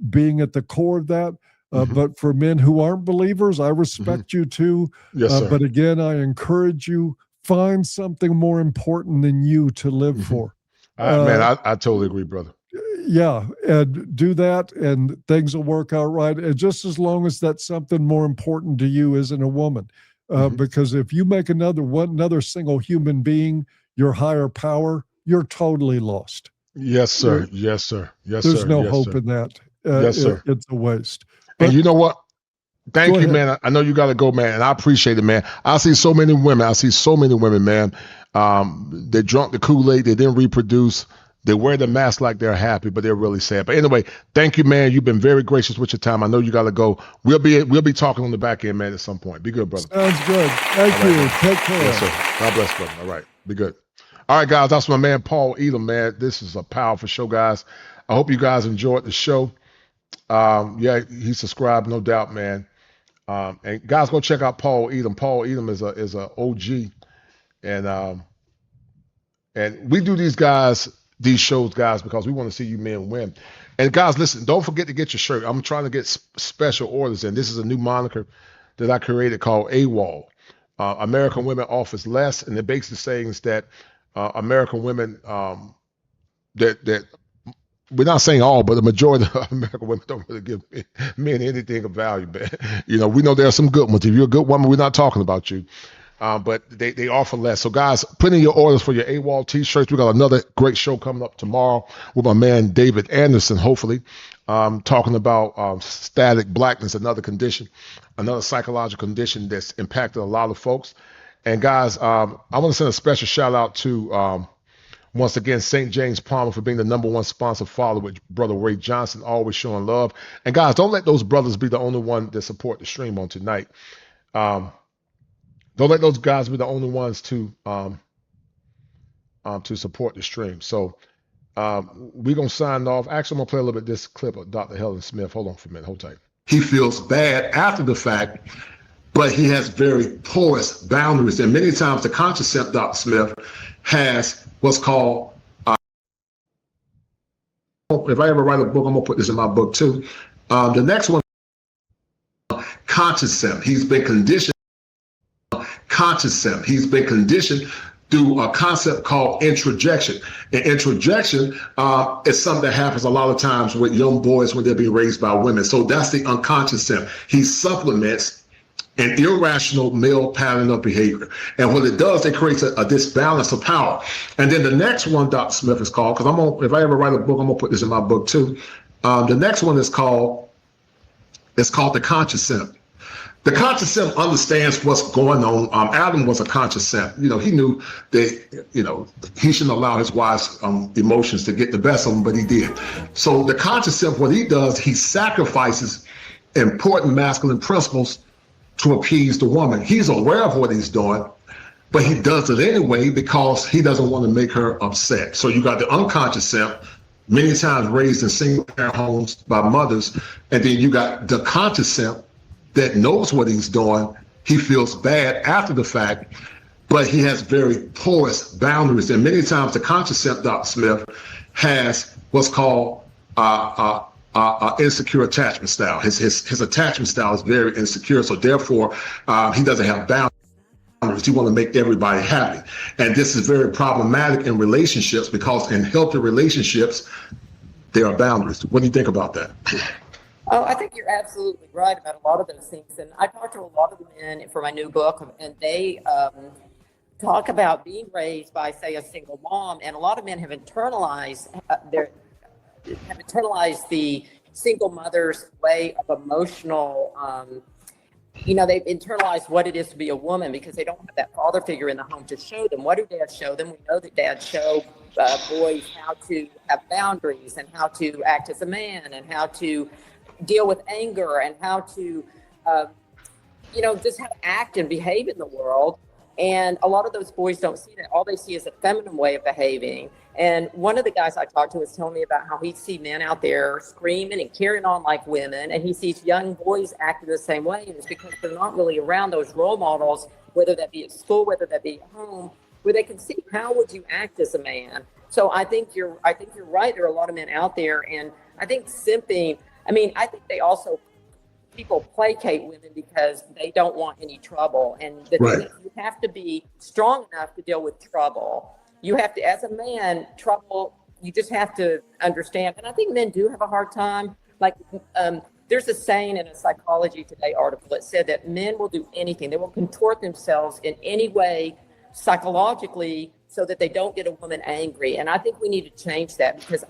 being at the core of that. But for men who aren't believers, I respect you too. Yes, sir. But again, I encourage you, find something more important than you to live for. Man, I totally agree, brother. Yeah, and do that, and things will work out right. And just as long as that's something more important to you isn't a woman. Because if you make another single human being your higher power, you're totally lost. Yes, sir. Yes, sir. Yes, There's sir. no Yes, hope sir. in that. Yes, sir. It's a waste. And you know what? Thank Go you, ahead. man. I know you got to go, man, and I appreciate it, man. I see so many women, man. They drunk the Kool-Aid. They didn't reproduce. They wear the mask like they're happy, but they're really sad. But anyway, thank you, man. You've been very gracious with your time. I know you got to go. We'll be talking on the back end, man, at some point. Be good, brother. Sounds good. Thank you. Man. Take care. Yes, sir. God bless, brother. All right. Be good. All right, guys. That's my man, Paul Elam, man. This is a powerful show, guys. I hope you guys enjoyed the show. He subscribed, no doubt, man. And guys, go check out Paul Elam. Paul Elam is a OG, and we do these shows, guys, because we want to see you men win. And guys, listen, don't forget to get your shirt. I'm trying to get special orders in. This is a new moniker that I created called AWOL. American Women Offers Less, and it basically saying that American women that we're not saying all, but the majority of American women don't really give men anything of value. But we know there are some good ones. If you're a good woman, we're not talking about you. but they offer less. So guys, put in your orders for your AWOL t-shirts. We got another great show coming up tomorrow with my man David Anderson, hopefully, talking about static blackness, another condition, another psychological condition that's impacted a lot of folks. And guys, I want to send a special shout out to once again, St. James Palmer for being the #1 sponsor follower with Brother Ray Johnson, always showing love. And guys, don't let those brothers be the only one that support the stream on tonight. Don't let those guys be the only ones to support the stream. So we're gonna sign off. Actually, I'm gonna play a little bit of this clip of Dr. Helen Smith. Hold on for a minute. Hold tight. He feels bad after the fact, but he has very porous boundaries. And many times the contraceptive, Dr. Smith, has what's called, if I ever write a book, I'm gonna put this in my book too. The next one, contraceptive. He's been conditioned, through a concept called introjection. And introjection is something that happens a lot of times with young boys when they're being raised by women. So that's the unconscious self. He supplements an irrational male pattern of behavior. And what it does, it creates a disbalance of power. And then the next one, Dr. Smith, is called, because if I ever write a book, I'm gonna put this in my book too. The next one is called the conscious simp. The conscious simp understands what's going on. Adam was a conscious simp. He knew that, he shouldn't allow his wife's emotions to get the best of him, but he did. So the conscious simp, what he does, he sacrifices important masculine principles to appease the woman. He's aware of what he's doing, but he does it anyway because he doesn't want to make her upset. So you got the unconscious simp, many times raised in single parent homes by mothers, and then you got the conscious simp that knows what he's doing. He feels bad after the fact, but he has very porous boundaries. And many times the conscious simp, Dr. Smith, has what's called insecure attachment style. His attachment style is very insecure, so therefore he doesn't have boundaries. He want to make everybody happy, and this is very problematic in relationships because in healthy relationships there are boundaries. What do you think about that? Oh, I think you're absolutely right about a lot of those things, and I talked to a lot of men for my new book, and they talk about being raised by, say, a single mom, and a lot of men have internalized the single mother's way of emotional, they've internalized what it is to be a woman because they don't have that father figure in the home to show them. What do dads show them? We know that dads show boys how to have boundaries and how to act as a man and how to deal with anger and how to, just how to act and behave in the world. And a lot of those boys don't see that. All they see is a feminine way of behaving. And one of the guys I talked to was telling me about how he'd see men out there screaming and carrying on like women, and he sees young boys acting the same way. And it's because they're not really around those role models, whether that be at school, whether that be at home, where they can see how would you act as a man. So I think you're right. There are a lot of men out there, and I think simping. I think people placate women because they don't want any trouble. And the thing is, you have to be strong enough to deal with trouble. You have to, as a man, trouble, you just have to understand. And I think men do have a hard time. Like, there's a saying in a Psychology Today article that said that men will do anything. They will contort themselves in any way psychologically so that they don't get a woman angry. And I think we need to change that because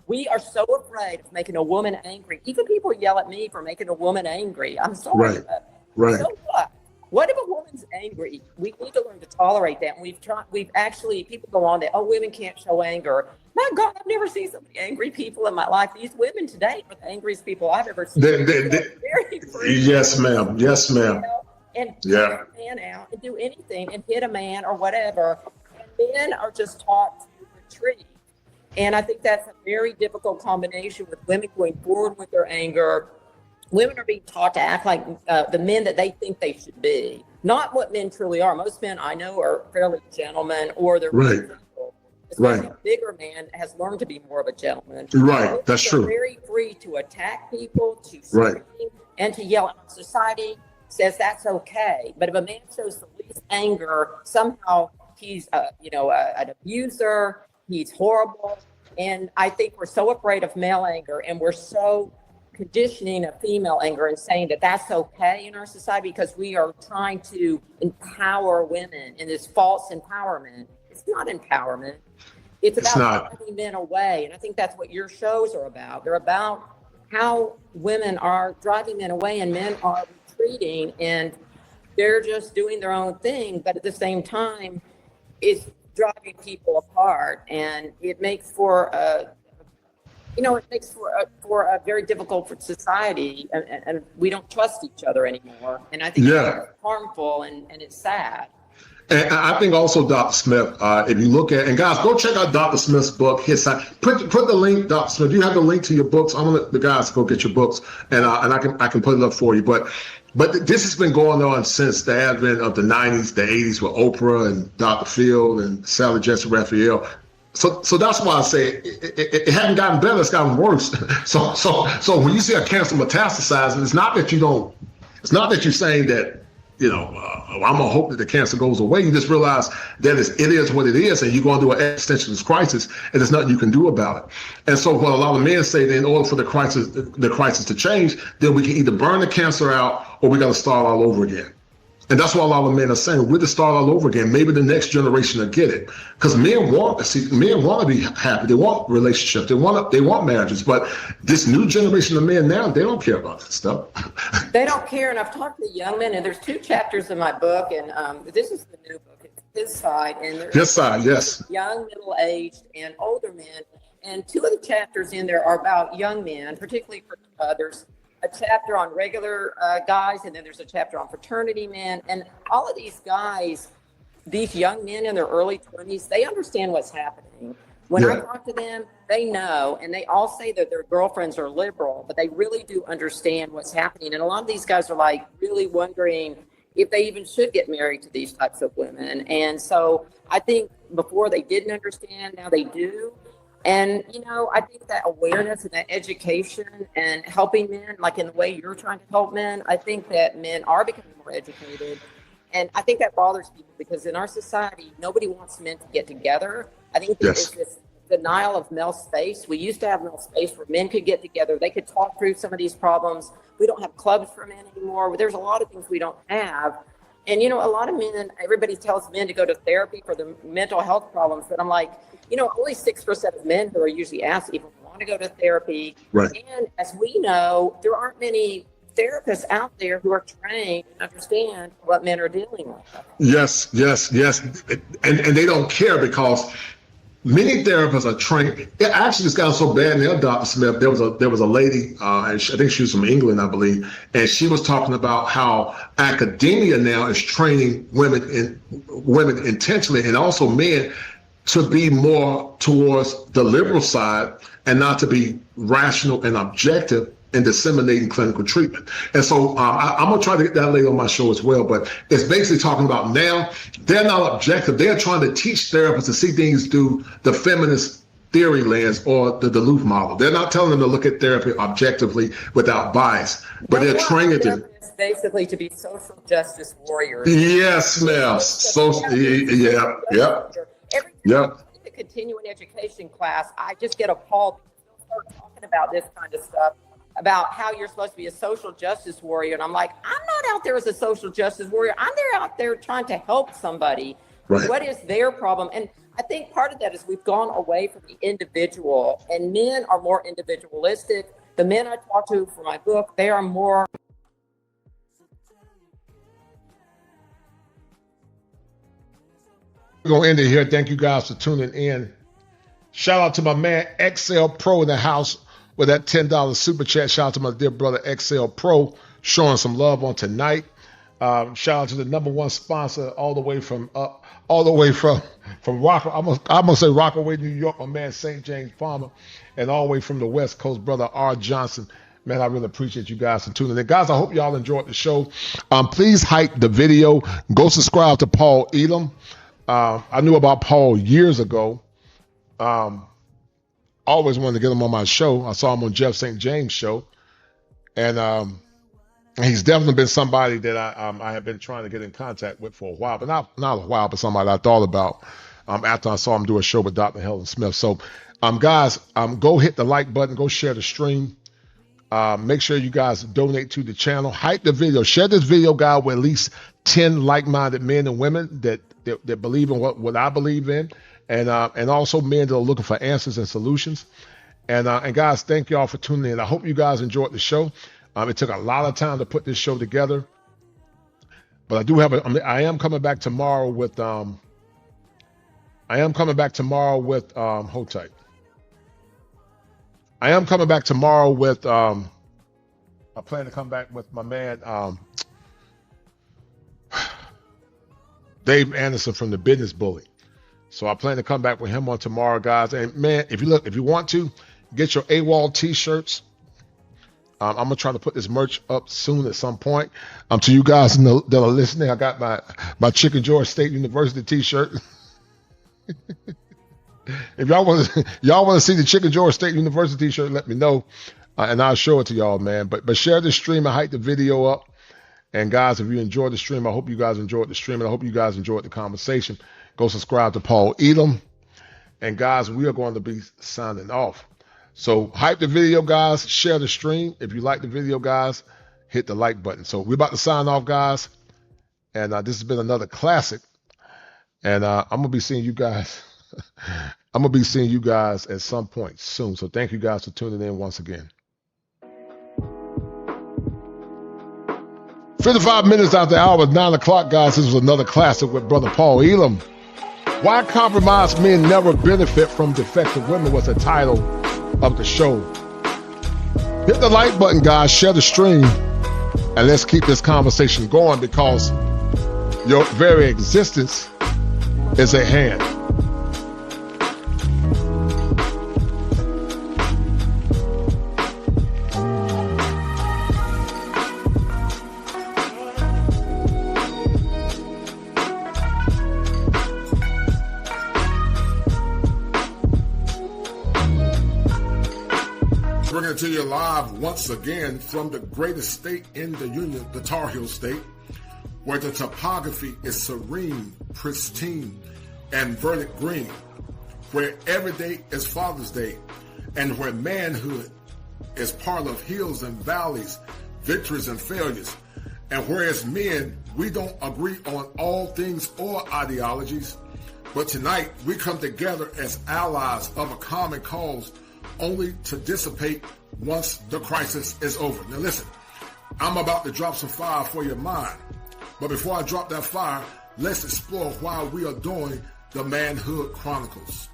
we are so afraid of making a woman angry. Even people yell at me for making a woman angry. I'm sorry. Right. So what? What if a woman's angry? We need to learn to tolerate that. And people go on that, women can't show anger. My God, I've never seen so many angry people in my life. These women today are the angriest people I've ever seen. Very free. Yes, ma'am. Yes, ma'am. And take a man out and do anything and hit a man or whatever. And men are just taught to retreat. And I think that's a very difficult combination with women going forward with their anger. Women are being taught to act like the men that they think they should be, not what men truly are. Most men I know are fairly gentlemen, or they're people. Especially a bigger man has learned to be more of a gentleman. Right, that's true. Very free to attack people, to scream, and to yell at society. Says that's okay, but if a man shows the least anger, somehow he's an abuser. He's horrible. And I think we're so afraid of male anger, and we're so conditioning of female anger and saying that that's okay in our society because we are trying to empower women in this false empowerment. It's not empowerment. It's about driving men away. And I think that's what your shows are about. They're about how women are driving men away and men are retreating and they're just doing their own thing. But at the same time, it's driving people apart. And it makes for a very difficult society, and we don't trust each other anymore. And I think it's harmful and it's sad. And I think also, Dr. Smith, if you look at, and guys, go check out Dr. Smith's book, his site. Put the link, Dr. Smith. You have the link to your books. I'm gonna let the guys go get your books, and I can put it up for you. But this has been going on since the advent of the 90s, the 80s with Oprah and Dr. Phil and Sally Jesse Raphael. So that's why I say it hadn't gotten better; it's gotten worse. So when you see a cancer metastasizing, it's not that you're saying that I'm gonna hope that the cancer goes away. You just realize that it is what it is, and you're going through an existentialist crisis, and there's nothing you can do about it. And so, what a lot of men say, that in order for the crisis to change, then we can either burn the cancer out, or we got to start all over again. And that's what a lot of men are saying. We're to start all over again. Maybe the next generation will get it, because men want to be happy. They want relationships. They want marriages. But this new generation of men now, they don't care about that stuff. They don't care. And I've talked to young men, and there's 2 chapters in my book, and this is the new book. It's his side, and there's his side, yes. Young, middle-aged, and older men. And 2 of the chapters in there are about young men, particularly for there's a chapter on regular guys, and then there's a chapter on fraternity men. And all of these guys, these young men in their early 20s, they understand what's happening. When I talk to them, they know, and they all say that their girlfriends are liberal, but they really do understand what's happening. And a lot of these guys are like really wondering if they even should get married to these types of women. And so I think before they didn't understand, now they do. And, I think that awareness and that education and helping men, like in the way you're trying to help men, I think that men are becoming more educated. And I think that bothers people because in our society, nobody wants men to get together. I think there's this denial of male space. We used to have male space where men could get together. They could talk through some of these problems. We don't have clubs for men anymore. There's a lot of things we don't have. And, a lot of men, everybody tells men to go to therapy for the mental health problems. But I'm like, only 6% of men who are usually asked even want to go to therapy. Right. And as we know, there aren't many therapists out there who are trained and understand what men are dealing with. Yes. And they don't care because many therapists are trained. It actually just got so bad now, Dr. Smith. There was a lady, and I think she was from England, I believe, and she was talking about how academia now is training women intentionally, and also men, to be more towards the liberal side and not to be rational and objective in disseminating clinical treatment. And so I'm going to try to get that later on my show as well, but it's basically talking about now they're not objective. They're trying to teach therapists to see things through the feminist theory lens or the Duluth model. They're not telling them to look at therapy objectively without bias, but they're training them basically to be social justice warriors. Yes, ma'am. The continuing education class, I just get appalled. People start talking about this kind of stuff, about how you're supposed to be a social justice warrior. And I'm like, I'm not out there as a social justice warrior. I'm out there trying to help somebody. Right. What is their problem? And I think part of that is we've gone away from the individual, and men are more individualistic. The men I talk to for my book, they are more. We're going to end it here. Thank you guys for tuning in. Shout out to my man XL Pro in the house with that $10 super chat. Shout out to my dear brother XL Pro showing some love on tonight. Shout out to the #1 sponsor all the way from Rockaway. I'm gonna say Rockaway, New York. My man St. James Palmer, and all the way from the West Coast, brother R. Johnson. Man, I really appreciate you guys for tuning in. Guys, I hope y'all enjoyed the show. Please hype the video. Go subscribe to Paul Elam. I knew about Paul years ago. Always wanted to get him on my show. I saw him on Jeff St. James' show. And he's definitely been somebody that I have been trying to get in contact with for a while. But not a while, but somebody I thought about after I saw him do a show with Dr. Helen Smith. So, guys, go hit the like button. Go share the stream. Make sure you guys donate to the channel. Hype the video. Share this video, guys, with at least 10 like-minded men and women that believe in what I believe in, and also men that are looking for answers and solutions. And guys, thank y'all for tuning in. I hope you guys enjoyed the show. It took a lot of time to put this show together, but I do have I am coming back tomorrow with hold tight. I am coming back tomorrow with I plan to come back with my man Dave Anderson from the Business Bully. So I plan to come back with him on tomorrow, guys. And man, if you want to get your AWOL t-shirts, I'm gonna try to put this merch up soon at some point. To you guys that are listening, I got my Chicken George State University t-shirt. If y'all want to see the Chicken George State University t-shirt, let me know, and I'll show it to y'all, man. But share the stream and hype the video up. And guys, if you enjoyed the stream, I hope you guys enjoyed the stream, and I hope you guys enjoyed the conversation. Go subscribe to Paul Elam. And guys, we are going to be signing off. So hype the video, guys. Share the stream. If you like the video, guys, hit the like button. So we're about to sign off, guys. And this has been another classic. And I'm gonna be seeing you guys. I'm gonna be seeing you guys at some point soon. So thank you guys for tuning in once again. 55 minutes after the hour, 9 o'clock, guys. This was another classic with Brother Paul Elam. Why Compromised Men Never Benefit from Defective Women was the title of the show. Hit the like button, guys. Share the stream. And let's keep this conversation going, because your very existence is at hand. Bringing it to you live once again from the greatest state in the Union, the Tar Heel State, where the topography is serene, pristine, and verdant green, where every day is Father's Day, and where manhood is part of hills and valleys, victories and failures, and whereas men, we don't agree on all things or ideologies, but tonight we come together as allies of a common cause, only to dissipate once the crisis is over. Now listen, I'm about to drop some fire for your mind. But before I drop that fire, let's explore why we are doing the Manhood Chronicles.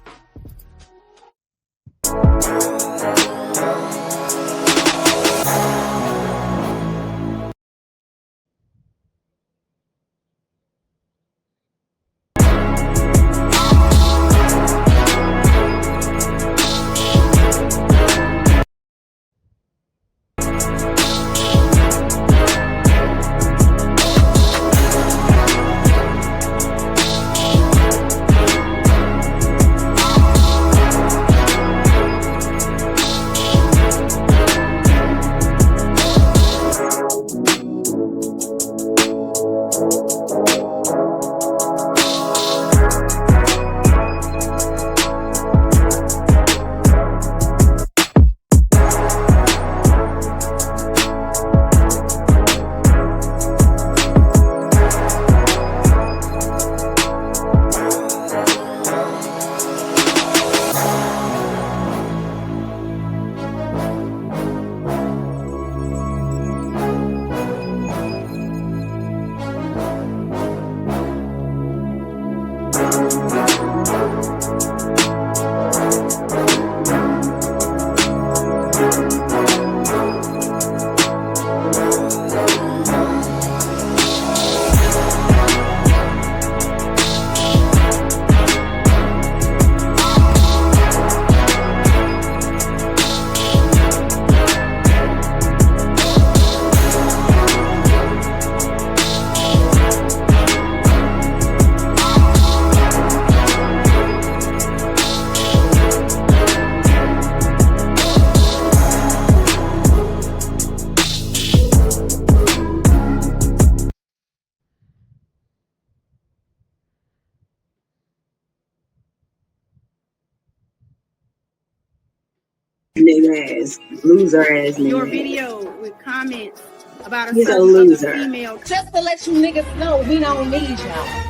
nigga ass, loser ass nigga. Your video with comments about He's a certain loser. other female. Just to let you niggas know, we don't need y'all.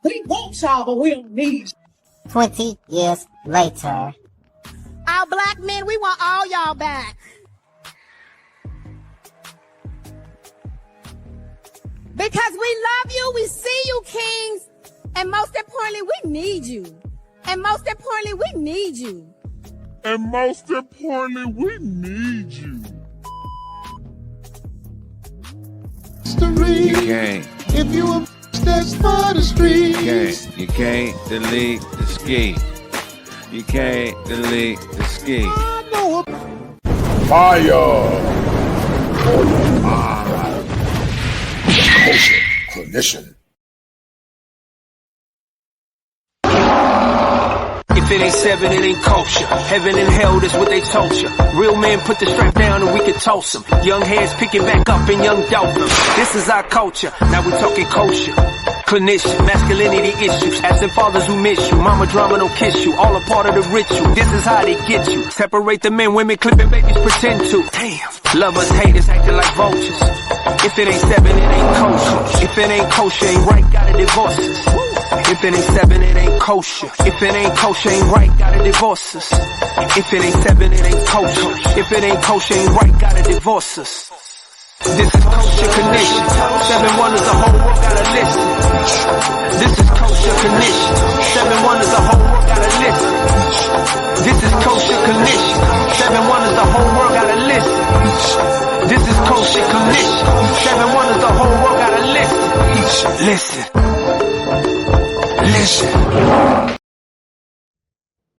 We want y'all, but we don't need you. 20 years later. Our black men, we want all y'all back. Because we love you, we see you, kings, and most importantly, we need you. And most importantly, we need you. And most importantly, we need you. You can't. If you a that's for the streets. You can't delete the ski. You can't delete the ski. Fire for your mind. Kosher Clinician. If it ain't seven, it ain't kosher. Heaven and hell, that's what they told you. Real men put the strap down and we can toss them. Young heads picking back up and young dope them. This is our culture, now we talking kosher. Clinician, masculinity issues, absent fathers who miss you. Mama drama don't kiss you, all a part of the ritual. This is how they get you. Separate the men, women clipping babies pretend to. Damn, lovers, haters acting like vultures. If it ain't seven, it ain't kosher. If it ain't kosher, ain't right, gotta divorce us. If it ain't seven, it ain't kosher. If it ain't kosher, ain't right, gotta divorce us. If it ain't seven, it ain't kosher. If it ain't kosher, ain't right, gotta divorce us. This is Kosher Condition. 7 wonders, the whole world gotta listen. This is Kosher Condition. 7 wonders, the whole world gotta listen. This is Kosher Condition. 7 wonders, the whole world gotta listen. This is Kosher Condition. 7 wonders, the whole world gotta listen. Listen. Listen.